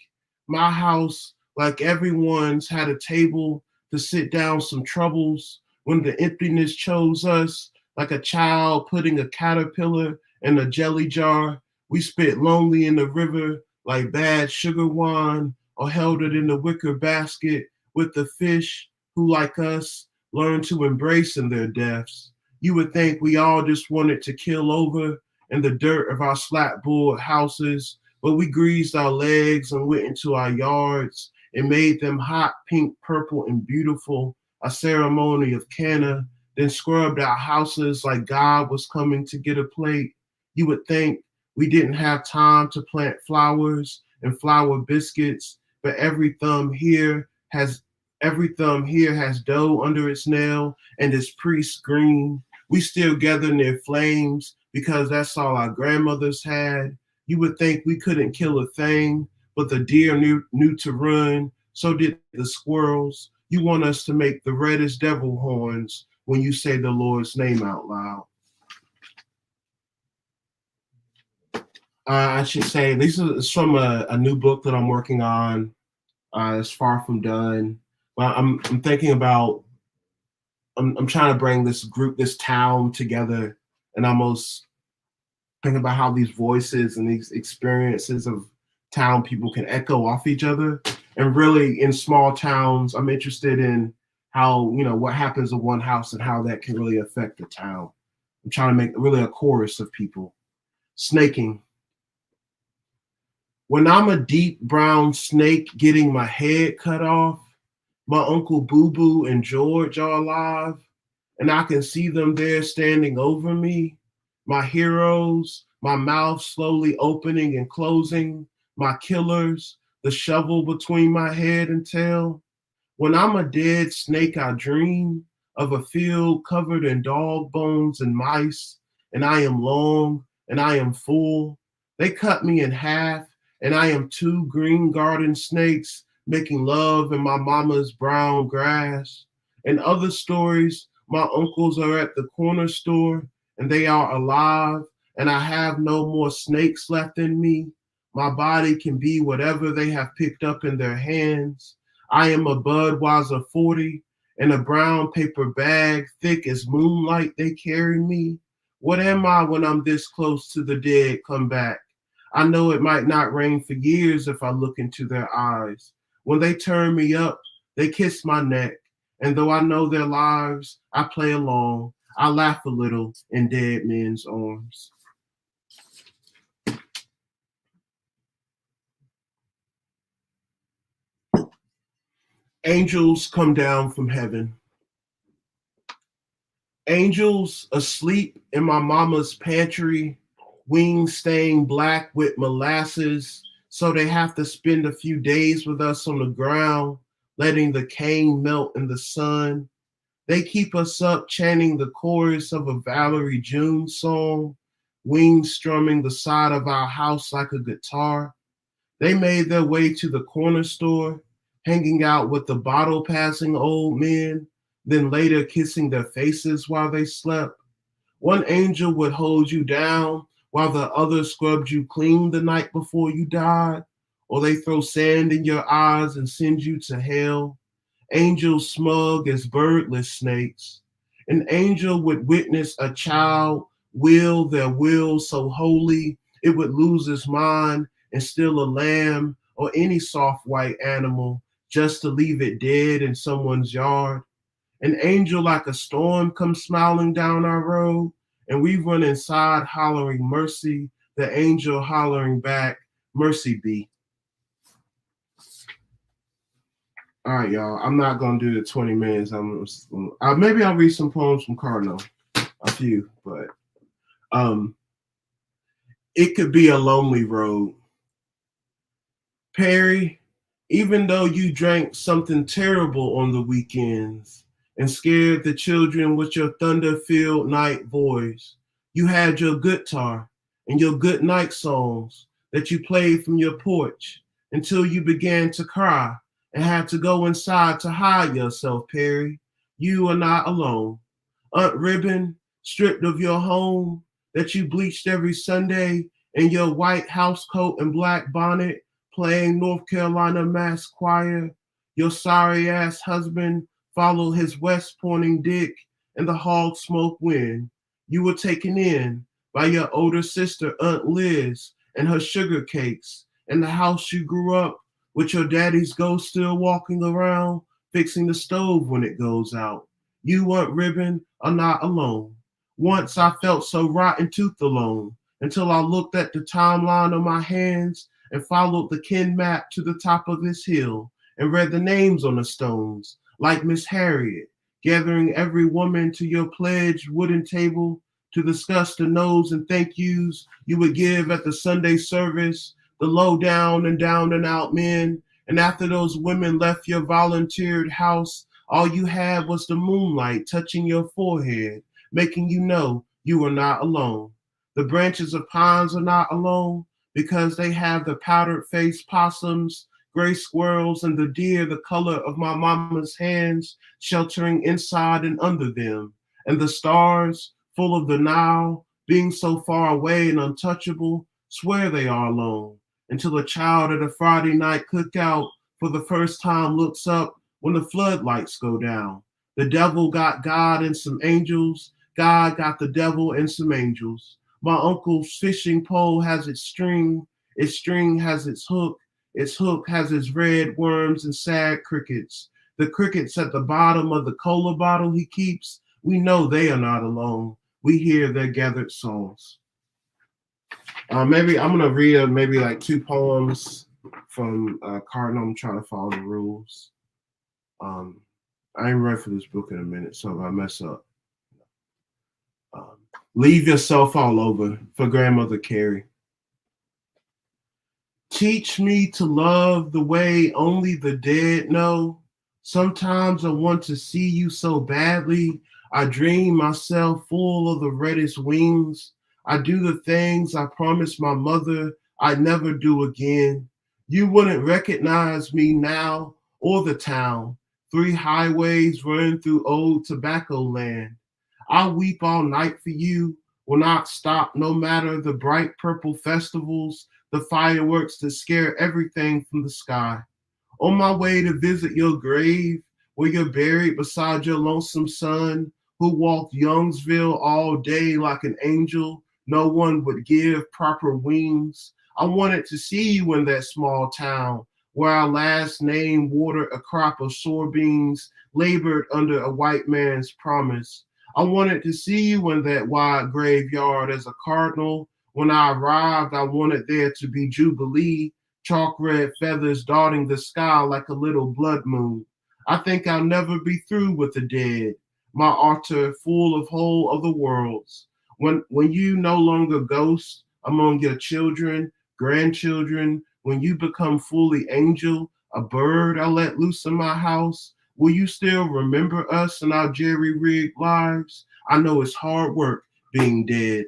[SPEAKER 4] My house, like everyone's, had a table to sit down some troubles when the emptiness chose us, like a child putting a caterpillar in a jelly jar. We spit lonely in the river like bad sugar wine, or held it in the wicker basket with the fish who, like us, learned to embrace in their deaths. You would think we all just wanted to kill over in the dirt of our slapboard houses, but we greased our legs and went into our yards and made them hot, pink, purple, and beautiful, a ceremony of canna, then scrubbed our houses like God was coming to get a plate. You would think we didn't have time to plant flowers and flour biscuits, but every thumb here has Every thumb here has dough under its nail and its priest green. We still gather near flames because that's all our grandmothers had. You would think we couldn't kill a thing, but the deer knew to run, so did the squirrels. You want us to make the reddest devil horns when you say the Lord's name out loud. I should say this is from a new book that I'm working on. It's far from done. Well, I'm thinking about I'm trying to bring this town together, and almost think about how these voices and these experiences of town people can echo off each other. And really, in small towns, I'm interested in how, what happens in one house and how that can really affect the town. I'm trying to make really a chorus of people. Snaking. When I'm a deep brown snake getting my head cut off, my Uncle Boo Boo and George are alive, and I can see them there standing over me, my heroes, my mouth slowly opening and closing, my killers, the shovel between my head and tail. When I'm a dead snake, I dream of a field covered in dog bones and mice, and I am long and I am full. They cut me in half, and I am two green garden snakes making love in my mama's brown grass. In other stories, my uncles are at the corner store, and they are alive, and I have no more snakes left in me. My body can be whatever they have picked up in their hands. I am a Budweiser 40 in a brown paper bag, thick as moonlight they carry me. What am I when I'm this close to the dead come back? I know it might not rain for years if I look into their eyes. When they turn me up, they kiss my neck. And though I know their lives, I play along. I laugh a little in dead men's arms. Angels come down from heaven. Angels asleep in my mama's pantry, wings stained black with molasses, so they have to spend a few days with us on the ground, letting the cane melt in the sun. They keep us up chanting the chorus of a Valerie June song, wings strumming the side of our house like a guitar. They made their way to the corner store, hanging out with the bottle passing old men, then later kissing their faces while they slept. One angel would hold you down while the other scrubbed you clean the night before you died, or they throw sand in your eyes and send you to hell. Angels smug as birdless snakes. An angel would witness a child will their will so holy it would lose its mind and steal a lamb or any soft white animal just to leave it dead in someone's yard. An angel like a storm comes smiling down our road, and we run inside hollering mercy, the angel hollering back, mercy be. All right, y'all. I'm not gonna do the 20 minutes. Maybe I'll read some poems from Cardinal, a few, but it could be a lonely road. Perry, even though you drank something terrible on the weekends and scared the children with your thunder-filled night voice, you had your guitar and your good night songs that you played from your porch until you began to cry and had to go inside to hide yourself, Perry. You are not alone. Aunt Ribbon, stripped of your home that you bleached every Sunday in your white house coat and black bonnet, playing North Carolina mass choir. Your sorry-ass husband followed his west-pointing dick in the hog smoke wind. You were taken in by your older sister, Aunt Liz, and her sugar cakes, in the house you grew up with your daddy's ghost still walking around, fixing the stove when it goes out. You, Aunt Ribbon, are not alone. Once I felt so rotten toothed alone until I looked at the timeline on my hands and followed the kin map to the top of this hill and read the names on the stones, like Miss Harriet, gathering every woman to your pledged wooden table to discuss the no's and thank yous you would give at the Sunday service, the low down and out men And after those women left your volunteered house, all you had was the moonlight touching your forehead, making you know you were not alone. The branches of pines are not alone because they have the powdered-faced possums, gray squirrels, and the deer the color of my mama's hands sheltering inside and under them. And the stars, full of the Nile, being so far away and untouchable, swear they are alone, until a child at a Friday night cookout for the first time looks up when the floodlights go down. The devil got God and some angels, God got the devil and some angels. My uncle's fishing pole has its string has its hook has its red worms and sad crickets. The crickets at the bottom of the cola bottle he keeps, we know they are not alone. We hear their gathered songs. Maybe I'm gonna read maybe like 2 poems from Cardinal. I'm trying to follow the rules. I ain't ready for this book in a minute, so if I mess up. Leave yourself all over for Grandmother Carrie. Teach me to love the way only the dead know. Sometimes I want to see you so badly. I dream myself full of the reddest wings. I do the things I promised my mother I'd never do again. You wouldn't recognize me now or the town. 3 highways run through old tobacco land. I'll weep all night for you, will not stop no matter the bright purple festivals, the fireworks that scare everything from the sky. On my way to visit your grave, where you're buried beside your lonesome son, who walked Youngsville all day like an angel no one would give proper wings. I wanted to see you in that small town, where our last name watered a crop of soybeans labored under a white man's promise. I wanted to see you in that wide graveyard as a cardinal. When I arrived, I wanted there to be jubilee, chalk red feathers dotting the sky like a little blood moon. I think I'll never be through with the dead, my altar full of whole other worlds. When you no longer ghost among your children, grandchildren, when you become fully angel, a bird I let loose in my house, will you still remember us and our jerry-rigged lives? I know it's hard work being dead.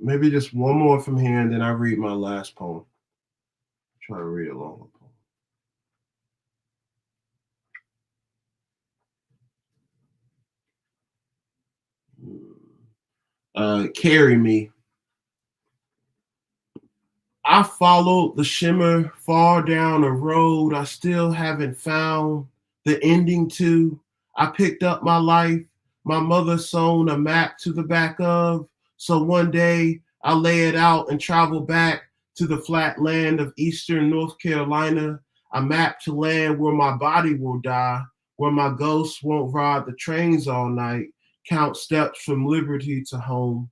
[SPEAKER 4] Maybe just one more from here, and then I read my last poem. Try to read a longer poem. Carry me. I followed the shimmer far down a road I still haven't found the ending to. I picked up my life, my mother sewn a map to the back of, so one day I'll lay it out and travel back to the flat land of eastern North Carolina, a map to land where my body will die, where my ghost won't ride the trains all night, count steps from liberty to home.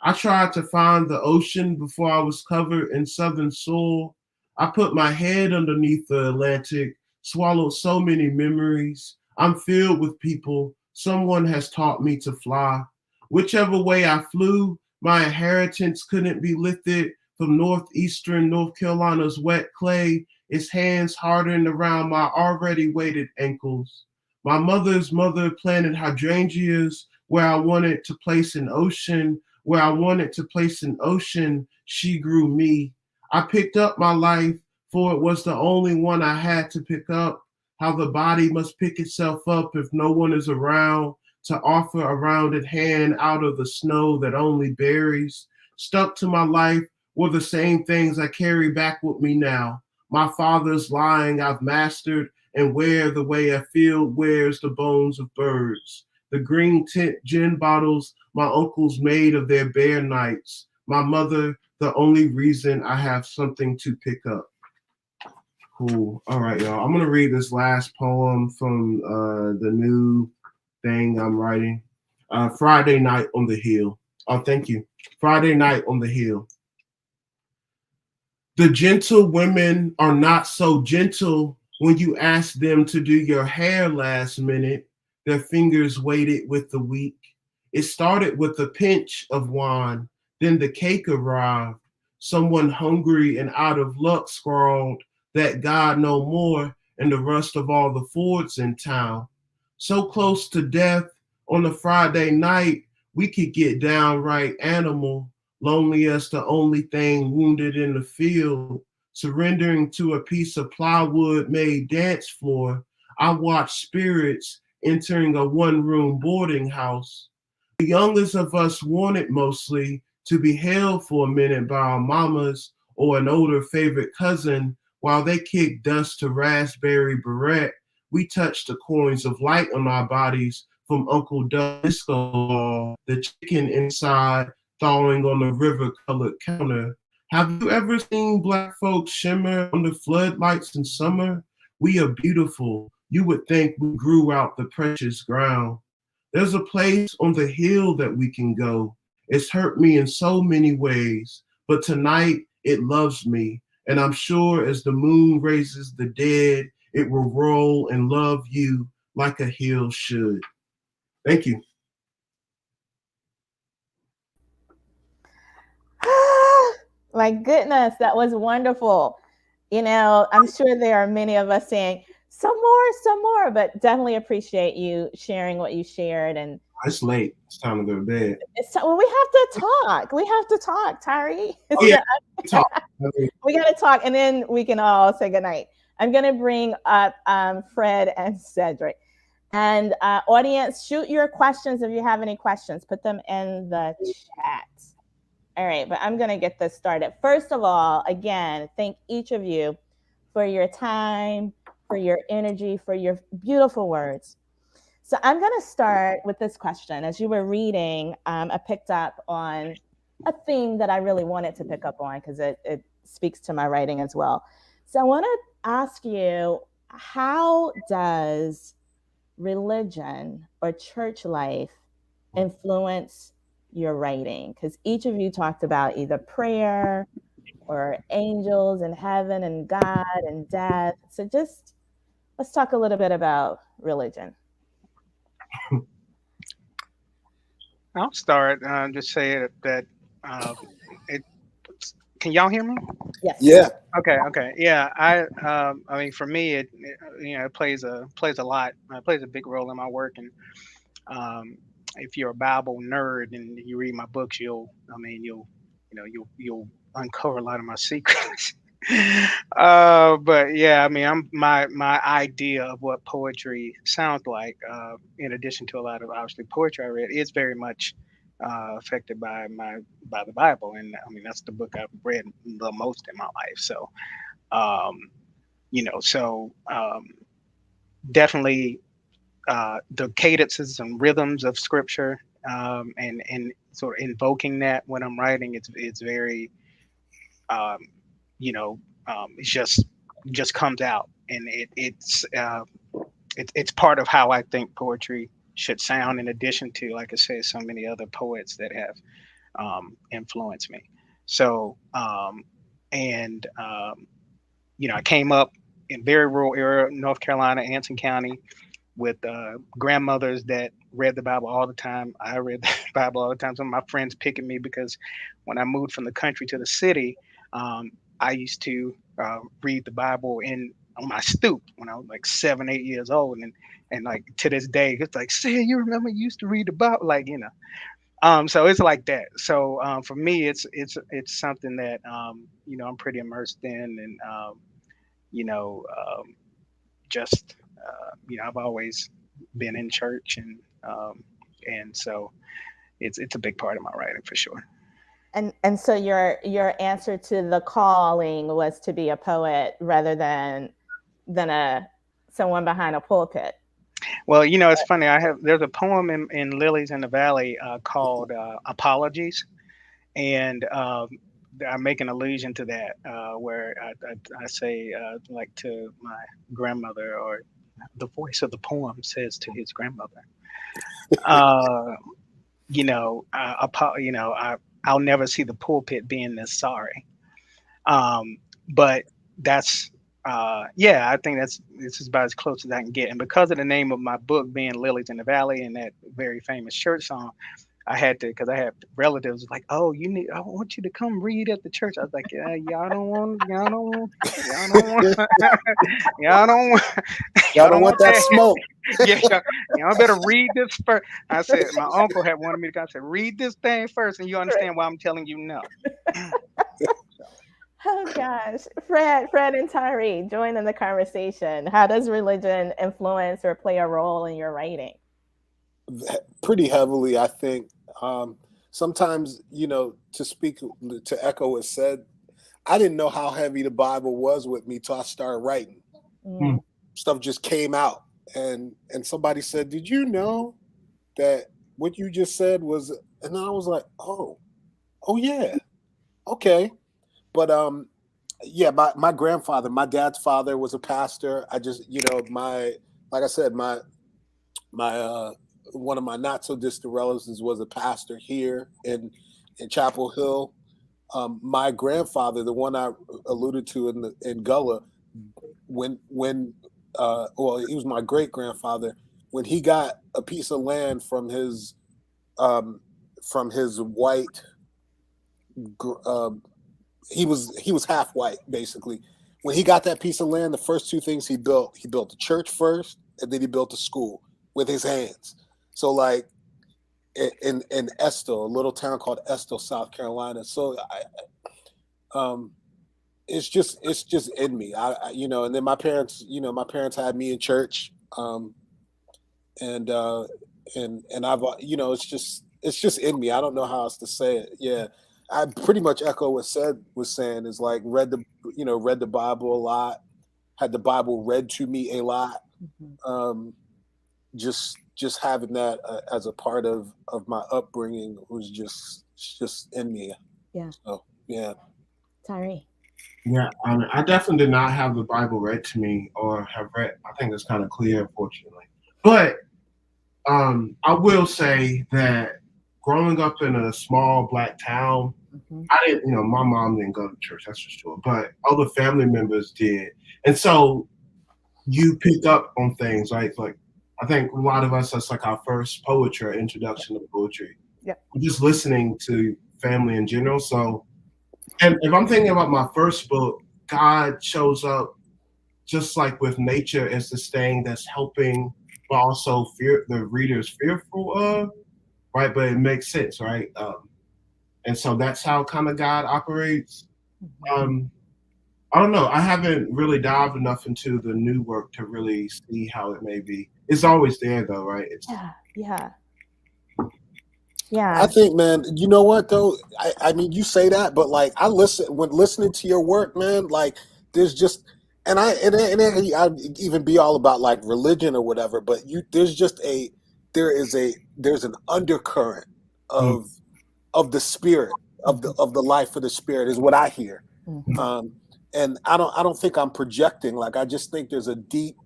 [SPEAKER 4] I tried to find the ocean before I was covered in southern soil. I put my head underneath the Atlantic, swallowed so many memories. I'm filled with people. Someone has taught me to fly. Whichever way I flew, my inheritance couldn't be lifted from northeastern North Carolina's wet clay, its hands hardened around my already weighted ankles. My mother's mother planted hydrangeas where I wanted to place an ocean. Where I wanted to place an ocean, she grew me. I picked up my life, for it was the only one I had to pick up. How the body must pick itself up if no one is around to offer a rounded hand out of the snow that only buries. Stuck to my life were the same things I carry back with me now. My father's lying I've mastered and wear the way a field wears the bones of birds. The green tint gin bottles my uncles made of their bare nights. My mother, the only reason I have something to pick up. Cool. All right, y'all. I'm going to read this last poem from the new thing I'm writing. Friday Night on the Hill. Oh, thank you. Friday Night on the Hill. The gentle women are not so gentle when you ask them to do your hair last minute. Their fingers weighted with the weak. It started with a pinch of wine, Then the cake arrived. Someone hungry and out of luck scrawled that God no more and the rest of all the Fords in town. So close to death on a Friday night, we could get downright animal, lonely as the only thing wounded in the field, surrendering to a piece of plywood made dance floor. I watched spirits entering a one-room boarding house. The youngest of us wanted mostly to be held for a minute by our mamas or an older favorite cousin while they kicked dust to raspberry beret. We touched the coins of light on our bodies from Uncle Doug's disco ball, the chicken inside thawing on the river-colored counter. Have you ever seen black folks shimmer under floodlights in summer? We are beautiful. You would think we grew out the precious ground. There's a place on the hill that we can go. It's hurt me in so many ways, but tonight it loves me. And I'm sure as the moon raises the dead, it will roll and love you like a hill should. Thank you.
[SPEAKER 1] My goodness, that was wonderful. You know, I'm sure there are many of us saying, some more, but definitely appreciate you sharing what you shared. And
[SPEAKER 4] it's late. It's time to go to bed.
[SPEAKER 1] Well, we have to talk. We have to talk, Tyree.
[SPEAKER 4] Oh, yeah.
[SPEAKER 1] We got to talk, and then we can all say goodnight. I'm going to bring up Fred and Cedric. And audience, shoot your questions if you have any questions. Put them in the chat. All right, but I'm going to get this started. First of all, again, thank each of you for your time, for your energy, for your beautiful words. So I'm going to start with this question. As you were reading, I picked up on a theme that I really wanted to pick up on because it speaks to my writing as well. So I want to ask you, how does religion or church life influence your writing? Because each of you talked about either prayer or angels and heaven and God and death. So just let's talk a little bit about religion.
[SPEAKER 2] I'll start. Just say that it. Can y'all hear me?
[SPEAKER 1] Yes.
[SPEAKER 3] Yeah.
[SPEAKER 2] Okay. Yeah. I mean, for me, it it plays a lot. It plays a big role in my work. And if you're a Bible nerd and you read my books, you'll uncover a lot of my secrets. But yeah, I mean, my idea of what poetry sounds like, in addition to a lot of obviously poetry I read, is very much affected by the Bible, and I mean that's the book I've read the most in my life. So, definitely the cadences and rhythms of Scripture, and sort of invoking that when I'm writing, it's very it just comes out, and it's part of how I think poetry should sound. In addition to, like I said, so many other poets that have influenced me. So I came up in very rural area, North Carolina, Anson County, with grandmothers that read the Bible all the time. I read the Bible all the time. Some of my friends picking me because when I moved from the country to the city, I used to read the Bible on my stoop when I was like 7, 8 years old, and like to this day, it's like, say, you remember you used to read the Bible, so it's like that. So for me, it's something that I'm pretty immersed in, and just I've always been in church, and so it's a big part of my writing for sure.
[SPEAKER 1] And so your answer to the calling was to be a poet rather than someone behind a pulpit.
[SPEAKER 2] Well, it's funny. There's a poem in Lilies in the Valley called Apologies, and I make an allusion to that, where I say, like, to my grandmother, or the voice of the poem says to his grandmother, I'll never see the pulpit being this sorry. But that's, I think this is about as close as I can get. And because of the name of my book being Lilies in the Valley and that very famous church song, I had to, because I had relatives like, oh, I want you to come read at the church. I was like, yeah, y'all don't want, y'all don't want, y'all don't want, y'all don't want,
[SPEAKER 3] Y'all
[SPEAKER 2] y'all
[SPEAKER 3] don't
[SPEAKER 2] don't
[SPEAKER 3] want
[SPEAKER 2] want
[SPEAKER 3] that
[SPEAKER 2] that.
[SPEAKER 3] smoke.
[SPEAKER 2] Yeah, y'all better read this first. I said, my uncle had wanted me to go. I said, read this thing first, and you understand why I'm telling you no.
[SPEAKER 1] Oh gosh, Fred and Tyree, join in the conversation. How does religion influence or play a role in your writing?
[SPEAKER 3] Pretty heavily, I think. Sometimes, to echo what said, I didn't know how heavy the Bible was with me till I started writing.
[SPEAKER 1] Mm.
[SPEAKER 3] Stuff just came out, and somebody said, "Did you know that what you just said was?" And I was like, "Oh yeah, okay." But yeah, my grandfather, my dad's father was a pastor. I just, like I said, my one of my not so distant relatives was a pastor here in Chapel Hill. My grandfather, the one I alluded to in Gullah, when well, he was my great grandfather. When he got a piece of land um, from his white, he was half white basically. When he got that piece of land, the first two things he built the church first, and then he built a school with his hands. So like in Estill, a little town called Estill, South Carolina. So it's just in me. And then my parents had me in church, and I've it's just in me. I don't know how else to say it. Yeah, I pretty much echo what Sed was saying. Is like read the Bible a lot, had the Bible read to me a lot.
[SPEAKER 1] Mm-hmm.
[SPEAKER 3] Just having that as a part of my upbringing was just in me.
[SPEAKER 1] Yeah.
[SPEAKER 3] So yeah.
[SPEAKER 1] Tyree.
[SPEAKER 4] Yeah, I definitely did not have the Bible read to me or have read. I think it's kind of clear, unfortunately. But I will say that growing up in a small Black town, I didn't, my mom didn't go to church, that's for sure, but other family members did. And so you pick up on things, right? Like, I think a lot of us, that's like our first poetry, introduction to poetry.
[SPEAKER 1] Yeah.
[SPEAKER 4] Just listening to family in general. So, and if I'm thinking about my first book, God shows up just like with nature as this thing that's helping, but also the reader's fearful of, right? But it makes sense, right? And so that's how kind of God operates. I don't know. I haven't really dived enough into the new work to really see how it may be. It's always there, though, right?
[SPEAKER 1] Yeah.
[SPEAKER 3] I think, man, you know what though? I mean, you say that, but like when listening to your work, man, like there's just, and I even be all about like religion or whatever, but there's an undercurrent of the spirit of the life of the spirit is what I hear. And I don't think I'm projecting. Like I just think there's a deep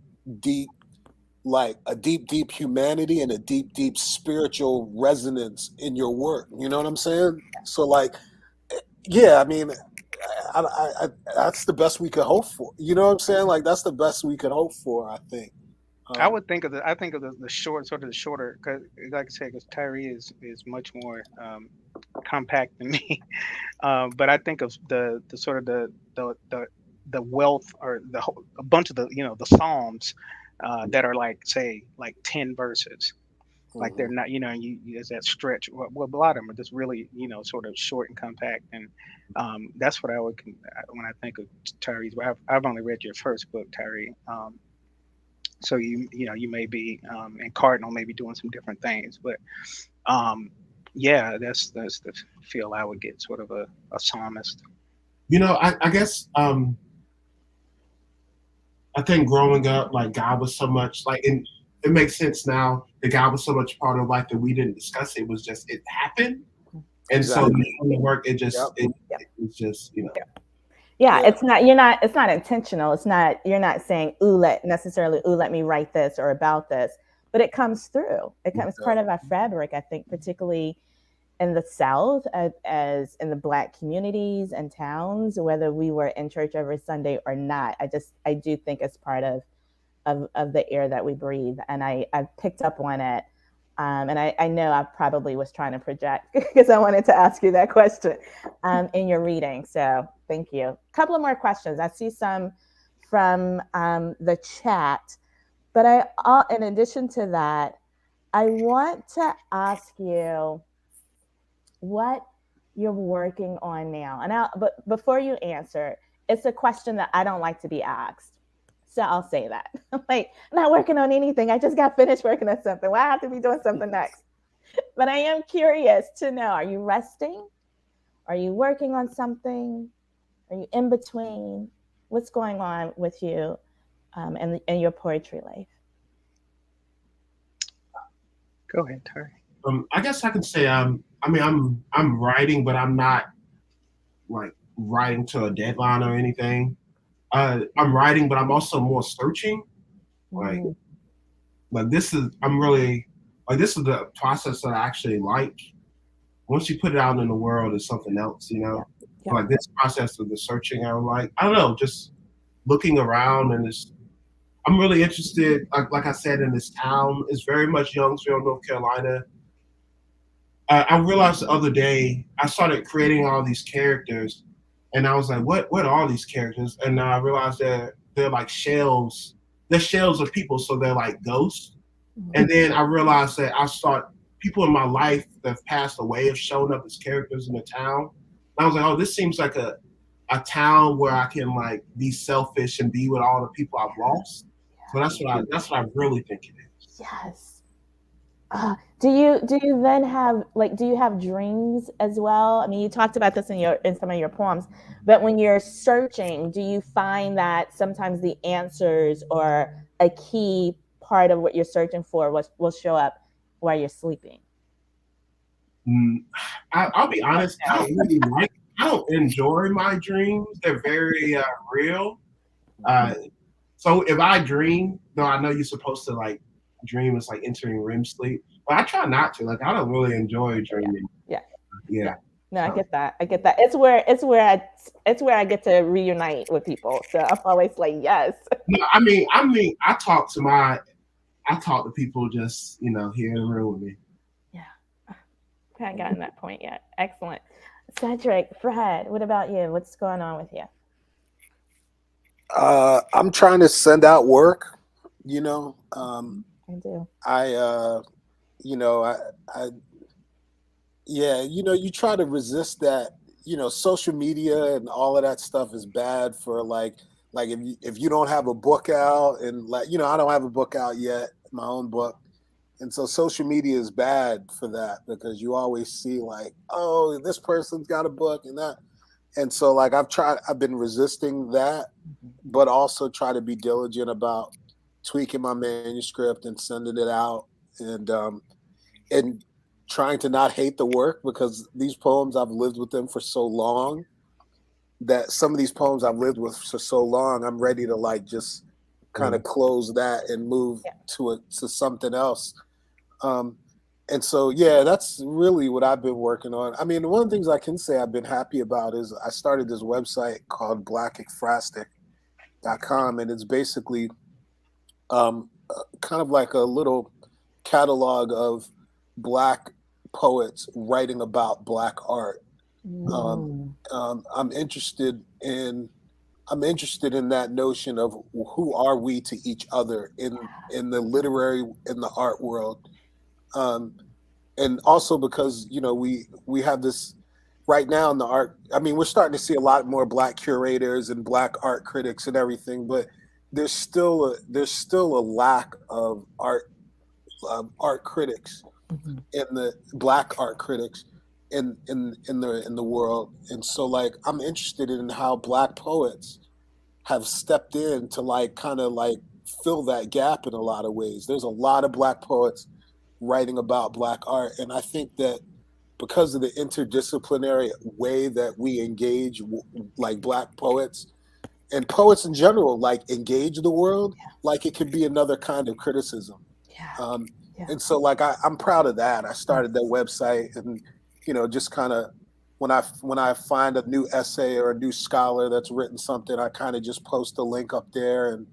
[SPEAKER 3] humanity and a deep spiritual resonance in your work. You know what I'm saying? So like, yeah, I mean, I that's the best we could hope for. You know what I'm saying? Like that's the best we could hope for, I think.
[SPEAKER 2] I would think of the short, sort of the shorter, because like I said, because Tyree is much more compact than me. But I think of the sort of the wealth, or a bunch of the Psalms that are like, say, like 10 verses. Like they're not, as that stretch. Well, a lot of them are just really, sort of short and compact, and that's what I would when I think of Tyree's. I've only read your first book, Tyree. So you may be in Cardinal, maybe doing some different things, but yeah, that's the feel I would get, sort of a psalmist.
[SPEAKER 4] I guess I think growing up, like God was so much like, and it makes sense now that God was so much part of life that we didn't discuss. It was just, it happened. And
[SPEAKER 3] exactly.
[SPEAKER 4] So in the work, it just, it's just,
[SPEAKER 1] Yeah, it's not intentional. It's not, you're not saying, let me write this or about this, but it comes through. It comes part of our fabric, I think, particularly in the South, as in the Black communities and towns, whether we were in church every Sunday or not. I do think it's part of the air that we breathe. And I picked up on it And I know I probably was trying to project because I wanted to ask you that question in your reading. So thank you. A couple of more questions. I see some from the chat, but in addition to that, I want to ask you what you're working on now. But before you answer, it's a question that I don't like to be asked. So I'll say that. Like, I'm not working on anything. I just got finished working on something. Why I have to be doing something next? But I am curious to know, are you resting? Are you working on something? Are you in between? What's going on with you and your poetry life?
[SPEAKER 2] Go ahead, Tyree.
[SPEAKER 4] I guess I can say I'm writing, but I'm not like writing to a deadline or anything. I'm writing, but I'm also more searching. Like,
[SPEAKER 1] Mm.
[SPEAKER 4] like this is I'm really like this is the process that I actually like. Once you put it out in the world, it's something else, you know.
[SPEAKER 1] Yeah.
[SPEAKER 4] Like this process of the searching, I'm like, I don't know, just looking around and I'm really interested. Like I said, in this town, it's very much Youngsville, North Carolina. I realized the other day I started creating all these characters, and I was like, "What are all these characters?" And I realized that they're like shells. They're shells of people, so they're like ghosts. And then I realized that people in my life that have passed away have shown up as characters in the town. And I was like, "Oh, this seems like a town where I can like be selfish and be with all the people I've lost." So that's what I really think it is.
[SPEAKER 1] Yes. Do you then have do you have dreams as well? I mean, you talked about this in some of your poems, but when you're searching, do you find that sometimes the answers or a key part of what you're searching for will show up while you're sleeping?
[SPEAKER 4] I'll be honest. I don't enjoy my dreams. They're very real. So if I dream, though I know you're supposed to like dream is like entering REM sleep, but I try not to. Like I don't really enjoy dreaming. Yeah.
[SPEAKER 1] No, I get that. It's where I get to reunite with people. So I'm always like, yes.
[SPEAKER 4] No, I mean, I talk to people just here in the room with me.
[SPEAKER 1] Yeah, I haven't gotten that point yet. Excellent, Cedric, Fred. What about you? What's going on with you?
[SPEAKER 3] I'm trying to send out work.
[SPEAKER 1] I do.
[SPEAKER 3] You try to resist that. Social media and all of that stuff is bad for like if you don't have a book out and I don't have a book out yet, my own book. And so social media is bad for that because you always see like, oh, this person's got a book and that. And so like I've been resisting that, but also try to be diligent about tweaking my manuscript and sending it out and trying to not hate the work because these poems I've lived with them for so long that some of these poems I've lived with for so long, I'm ready to like just kind of close that and move to something else. And so, that's really what I've been working on. I mean, one of the things I can say I've been happy about is I started this website called blackekphrastic.com, and it's basically kind of like a little catalog of Black poets writing about Black art. I'm interested in that notion of who are we to each other in the art world. And also because we have this right now in the art. I mean, we're starting to see a lot more Black curators and Black art critics and everything, but there's still a lack of art critics in the Black art critics in the world. And so like I'm interested in how Black poets have stepped in to like kind of like fill that gap in a lot of ways. There's a lot of Black poets writing about Black art, and I think that because of the interdisciplinary way that we engage like Black poets and poets in general like engage the world, like it could be another kind of criticism. And so like I'm proud of that. I started that website and just kind of when I find a new essay or a new scholar that's written something, I kind of just post a link up there and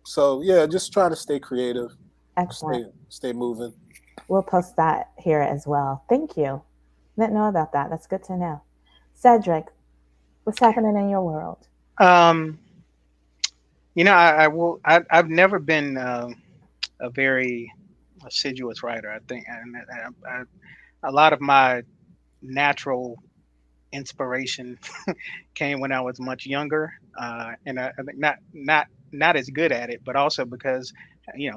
[SPEAKER 3] so just trying to stay creative.
[SPEAKER 1] Excellent.
[SPEAKER 3] Stay moving.
[SPEAKER 1] We'll post that here as well. Thank you. Didn't know about that. That's good to know. Cedric, what's happening in your world?
[SPEAKER 2] Um, I will. I've never been a very assiduous writer. I think, and a lot of my natural inspiration came when I was much younger, and I think not as good at it, but also because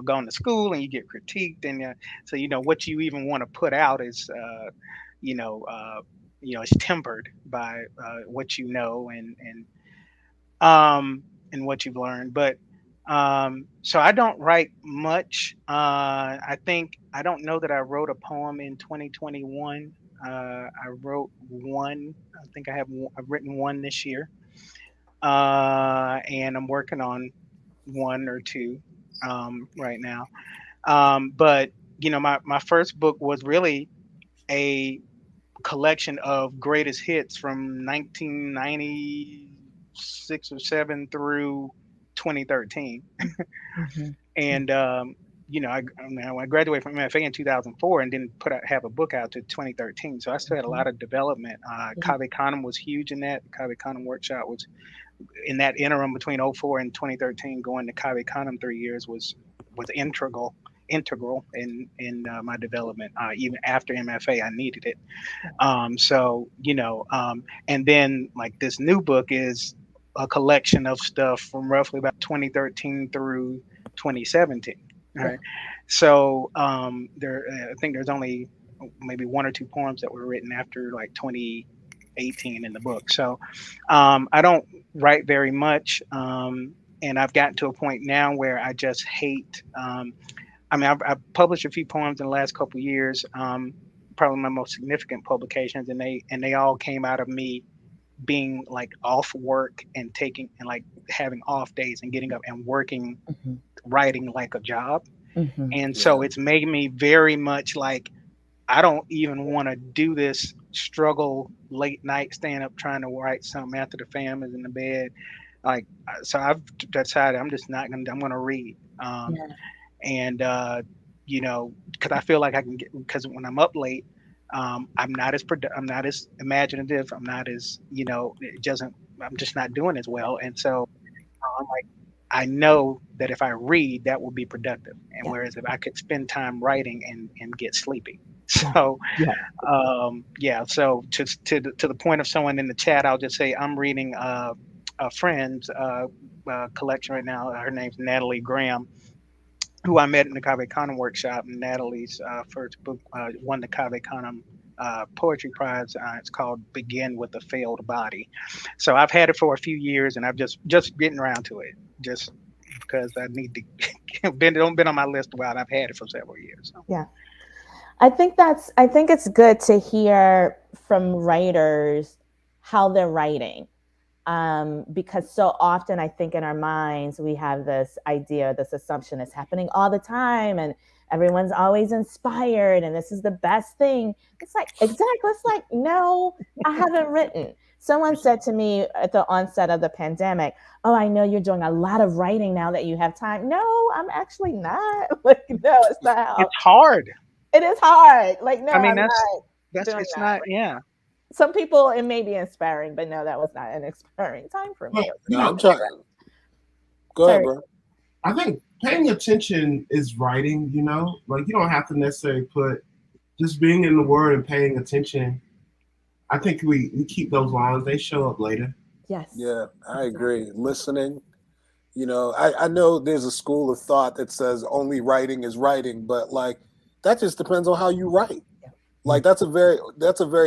[SPEAKER 2] going to school and you get critiqued, and so what you even want to put out is you know uh, is tempered by what you know and what you've learned. But so I don't write much. I think I don't know that I wrote a poem in 2021. I wrote one. I think I've written one this year, and I'm working on one or two right now. But my first book was really a collection of greatest hits from 1996 or 7 through 2013.
[SPEAKER 1] Mm-hmm.
[SPEAKER 2] And I graduated from MFA in 2004 and didn't have a book out to 2013. So I still had a lot of development. Canem was huge in that. Canem workshop was in that interim between '04 and 2013. Going to Canem 3 years was integral in my development. Even after MFA, I needed it. And then like this new book is a collection of stuff from roughly about 2013 through 2017. Right. So I think there's only maybe one or two poems that were written after like 2018 in the book. So I don't write very much. And I've gotten to a point now where I just hate. I've published a few poems in the last couple of years. Probably my most significant publications, and they all came out of me being like off work and taking and like having off days and getting up and working,
[SPEAKER 1] Mm-hmm.
[SPEAKER 2] writing like a job.
[SPEAKER 1] Mm-hmm.
[SPEAKER 2] And so it's made me very much like I don't even want to do this struggle late night, staying up trying to write something after the fam is in the bed. Like, so I've decided I'm gonna read.
[SPEAKER 1] Yeah.
[SPEAKER 2] And because I feel like I can get, because when I'm up late, I'm not as imaginative, I'm not as it doesn't, I'm just not doing as well. And so I'm like, I know that if I read, that will be productive, and
[SPEAKER 1] Yeah.
[SPEAKER 2] whereas if I could spend time writing and get sleepy.
[SPEAKER 1] Yeah.
[SPEAKER 2] So
[SPEAKER 1] Yeah.
[SPEAKER 2] so to the point of someone in the chat, I'll just say I'm reading a friend's collection right now. Her name's Natalie Graham, who I met in the Cave Canem workshop. Natalie's first book won the Cave Canem poetry prize. It's called "Begin with a Failed Body." So I've had it for a few years, and I've just getting around to it, just because I need to been on my list a while. And I've had it for several years. So.
[SPEAKER 1] Yeah. I think it's good to hear from writers how they're writing. Because so often I think in our minds we have this idea, this assumption is happening all the time, and everyone's always inspired, and this is the best thing. It's like, exactly. It's like, no, I haven't written. Someone said to me at the onset of the pandemic, "Oh, I know you're doing a lot of writing now that you have time." No, I'm actually not. Like, no, it's not how.
[SPEAKER 2] It's hard.
[SPEAKER 1] It is hard. Like, no,
[SPEAKER 2] I mean,
[SPEAKER 1] I'm not
[SPEAKER 2] that's
[SPEAKER 1] doing
[SPEAKER 2] it's
[SPEAKER 1] that.
[SPEAKER 2] not. Yeah.
[SPEAKER 1] Some people, it may be inspiring, but no, that was not an inspiring time for me.
[SPEAKER 3] No, I'm trying. Go ahead, bro.
[SPEAKER 4] I think paying attention is writing, like you don't have to necessarily put just being in the word and paying attention. I think we keep those lines, they show up later.
[SPEAKER 1] Yes.
[SPEAKER 3] Yeah, I agree. Listening, I know there's a school of thought that says only writing is writing, but like that just depends on how you write. Like that's a very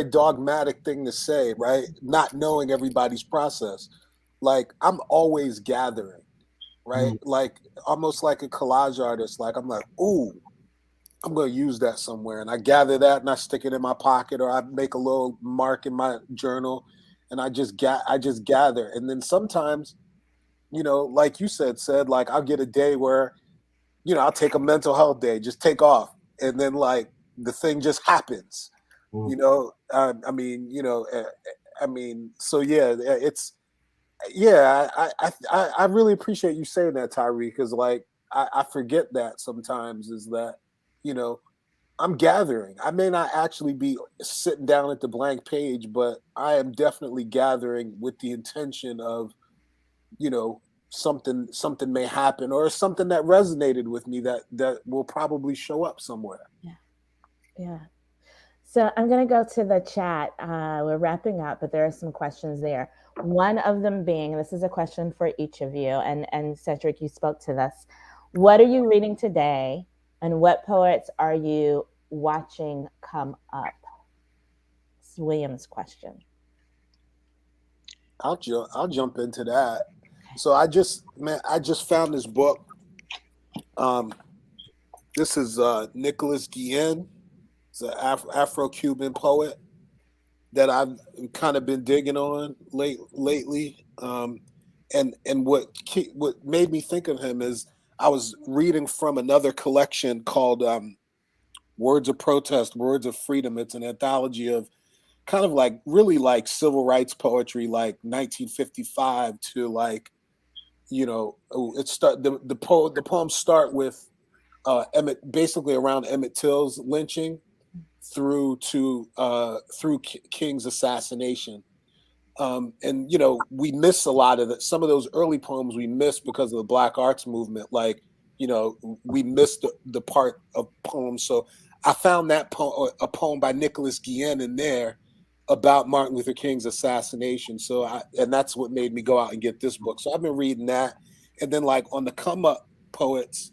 [SPEAKER 3] dogmatic thing to say, right? Not knowing everybody's process. Like I'm always gathering, right? Like almost like a collage artist. Like I'm like, ooh, I'm gonna use that somewhere, and I gather that and I stick it in my pocket, or I make a little mark in my journal, and I just gather, and then sometimes, like you said, like I'll get a day where, I'll take a mental health day, just take off, and then like the thing just happens. So yeah, it's I really appreciate you saying that, Tyree, because like I forget that sometimes, is that, you know, I'm gathering. I may not actually be sitting down at the blank page, but I am definitely gathering with the intention of, you know, something may happen, or something that resonated with me that will probably show up somewhere.
[SPEAKER 1] Yeah. So I'm going to go to the chat. We're wrapping up, but there are some questions there. One of them being, this is a question for each of you, and Cedric, you spoke to this. What are you reading today, and what poets are you watching come up? It's William's question.
[SPEAKER 3] I'll jump into that. So I just found this book. This is Nicholas Guillen. He's an Afro-Cuban poet that I've kind of been digging on lately. And what made me think of him is I was reading from another collection called Words of Protest, Words of Freedom. It's an anthology of kind of like really like civil rights poetry, like 1955 to like, you know, the poems start with basically around Emmett Till's lynching through King's assassination. And you know, we miss a lot of that. Some of those early poems we missed because of the Black Arts movement. Like, you know, we missed the part of poems. So I found that a poem by Nicholas Guillen in there about Martin Luther King's assassination. So and that's what made me go out and get this book. So I've been reading that, and then like on the come up poets,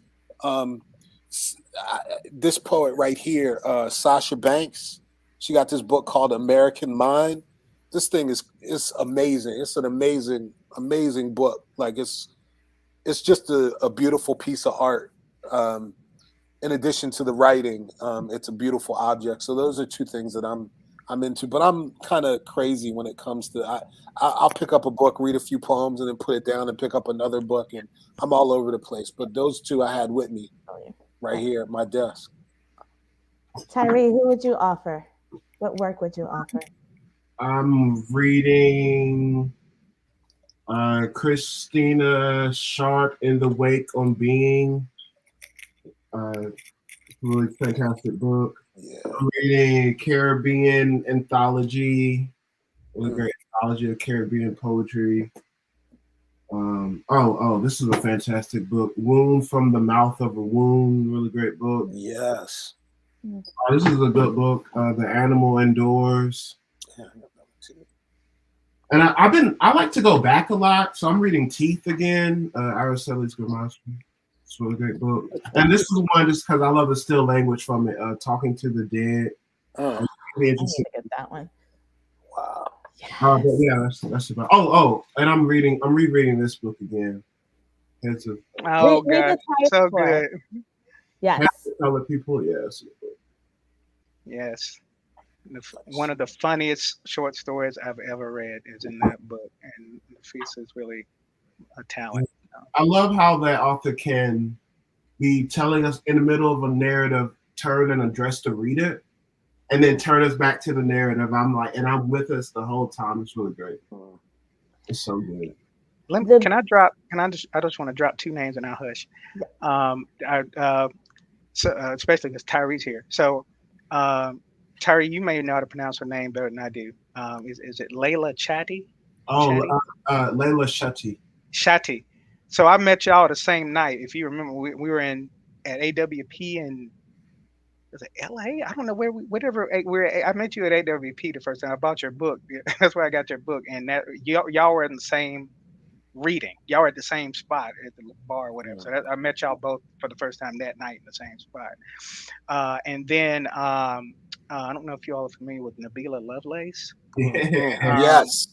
[SPEAKER 3] this poet right here, Sasha Banks, she got this book called American Mind. This thing is amazing. It's an amazing book. Like it's just a beautiful piece of art. In addition to the writing, it's a beautiful object. So those are two things that I'm into. But I'm kind of crazy when it comes to I'll pick up a book, read a few poems, and then put it down and pick up another book, and I'm all over the place. But those two I had with me right here at my desk.
[SPEAKER 1] Tyree, who would you offer? What work would you offer?
[SPEAKER 4] I'm reading Christina Sharp, In the Wake on Being. Really fantastic book.
[SPEAKER 3] Yeah.
[SPEAKER 4] I'm reading Caribbean Anthology, really great anthology of Caribbean poetry. This is a fantastic book. Wound from the Mouth of a Wound, really great book.
[SPEAKER 3] Yes.
[SPEAKER 4] This is a good book. The Animal Indoors. And I like to go back a lot, so I'm reading Teeth again, Araceli's Gramsci. It's a really great book. And this is one just because I love the still language from it, Talking to the Dead.
[SPEAKER 1] I need to get that one.
[SPEAKER 3] Wow.
[SPEAKER 1] Yes.
[SPEAKER 4] But yeah, that's about. And I'm rereading this book again. God,
[SPEAKER 2] so good.
[SPEAKER 1] Yes.
[SPEAKER 4] Other people, yes.
[SPEAKER 2] Yes. One of the funniest short stories I've ever read is in that book, and Nafisa is really a talent.
[SPEAKER 4] I love how that author can be telling us in the middle of a narrative, turn and address to read it, and then turn us back to the narrative. I'm with us the whole time. It's really great. It's so good.
[SPEAKER 2] I just want to drop two names and I'll hush. Especially because Tyree's here. So, Tyree, you may know how to pronounce her name better than I do. Is it Layla Chatty?
[SPEAKER 4] Layla Shetty.
[SPEAKER 2] Shetty. So I met y'all the same night. If you remember, we were at AWP in, was it LA? I don't know I met you at AWP the first time. I bought your book. That's where I got your book. And that y'all were in the same reading. Y'all were at the same spot at the bar or whatever. So I met y'all both for the first time that night in the same spot. And then I don't know if you all are familiar with Nabila Lovelace.
[SPEAKER 3] Yes.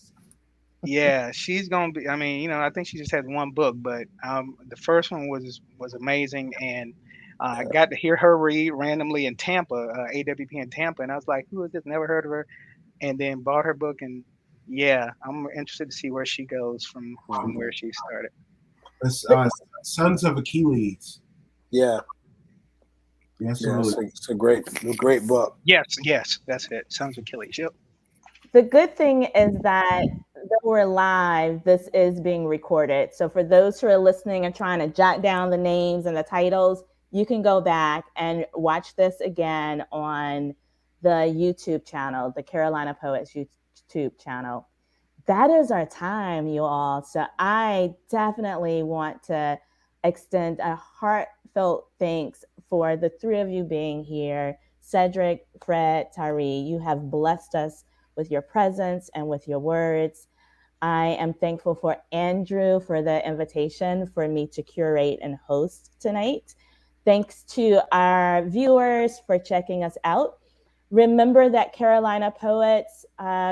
[SPEAKER 2] Yeah, she's gonna be. I mean, you know, I think she just has one book, but the first one was amazing, and I got to hear her read randomly in Tampa, AWP in Tampa, and I was like, "Who is this? Never heard of her." And then bought her book, and yeah, I'm interested to see where she goes from where she started.
[SPEAKER 4] Sons of Achilles.
[SPEAKER 3] Yeah.
[SPEAKER 4] Yes,
[SPEAKER 3] it's a great book.
[SPEAKER 2] Yes, that's it. Sons of Achilles. Yep.
[SPEAKER 1] The good thing is that that we're live, this is being recorded. So for those who are listening and trying to jot down the names and the titles, you can go back and watch this again on the YouTube channel, the Carolina Poets YouTube channel. That is our time, you all. So I definitely want to extend a heartfelt thanks for the three of you being here. Cedric, Fred, Tyree, you have blessed us with your presence and with your words. I am thankful for Andrew for the invitation for me to curate and host tonight. Thanks to our viewers for checking us out. Remember that Carolina Poets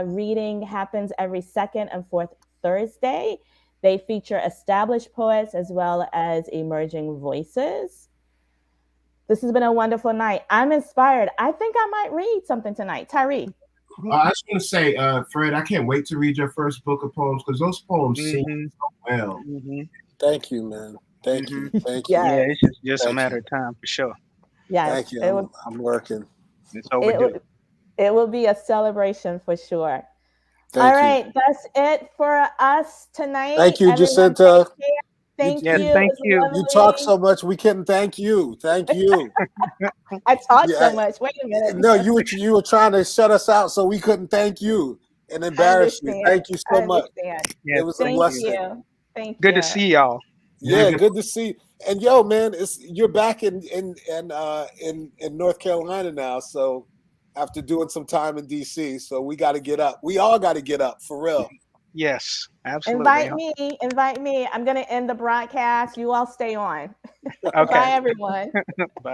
[SPEAKER 1] reading happens every second and fourth Thursday. They feature established poets as well as emerging voices. This has been a wonderful night. I'm inspired. I think I might read something tonight. Tyree.
[SPEAKER 4] I just want to say, Fred, I can't wait to read your first book of poems because those poems sing so well.
[SPEAKER 3] Thank you, man. Thank you. Thank you.
[SPEAKER 2] Yeah, it's just a matter of time for sure.
[SPEAKER 1] Yes.
[SPEAKER 3] Thank you. I'm working.
[SPEAKER 2] It's overdue.
[SPEAKER 1] It will be a celebration for sure.
[SPEAKER 3] Thank
[SPEAKER 1] All
[SPEAKER 3] you.
[SPEAKER 1] right, that's it for us tonight.
[SPEAKER 3] Thank you,
[SPEAKER 1] Everyone,
[SPEAKER 3] Jacinta.
[SPEAKER 1] Thank
[SPEAKER 2] Yes,
[SPEAKER 1] you.
[SPEAKER 2] thank you.
[SPEAKER 3] You talk so much, we couldn't thank you. Thank you.
[SPEAKER 1] I talk so much. Wait a minute.
[SPEAKER 3] No, you were trying to shut us out, so we couldn't thank you and embarrass you. Thank you so much.
[SPEAKER 1] Yes,
[SPEAKER 3] it was a blessing.
[SPEAKER 1] Thank you.
[SPEAKER 2] Good to see y'all.
[SPEAKER 3] Yeah, good to see. And yo, man, you're back in North Carolina now. So after doing some time in DC, so we got to get up. We all got to get up for real.
[SPEAKER 2] Yes, absolutely.
[SPEAKER 1] Invite me. I'm going to end the broadcast. You all stay on.
[SPEAKER 2] Okay.
[SPEAKER 1] Bye, everyone.
[SPEAKER 2] Bye.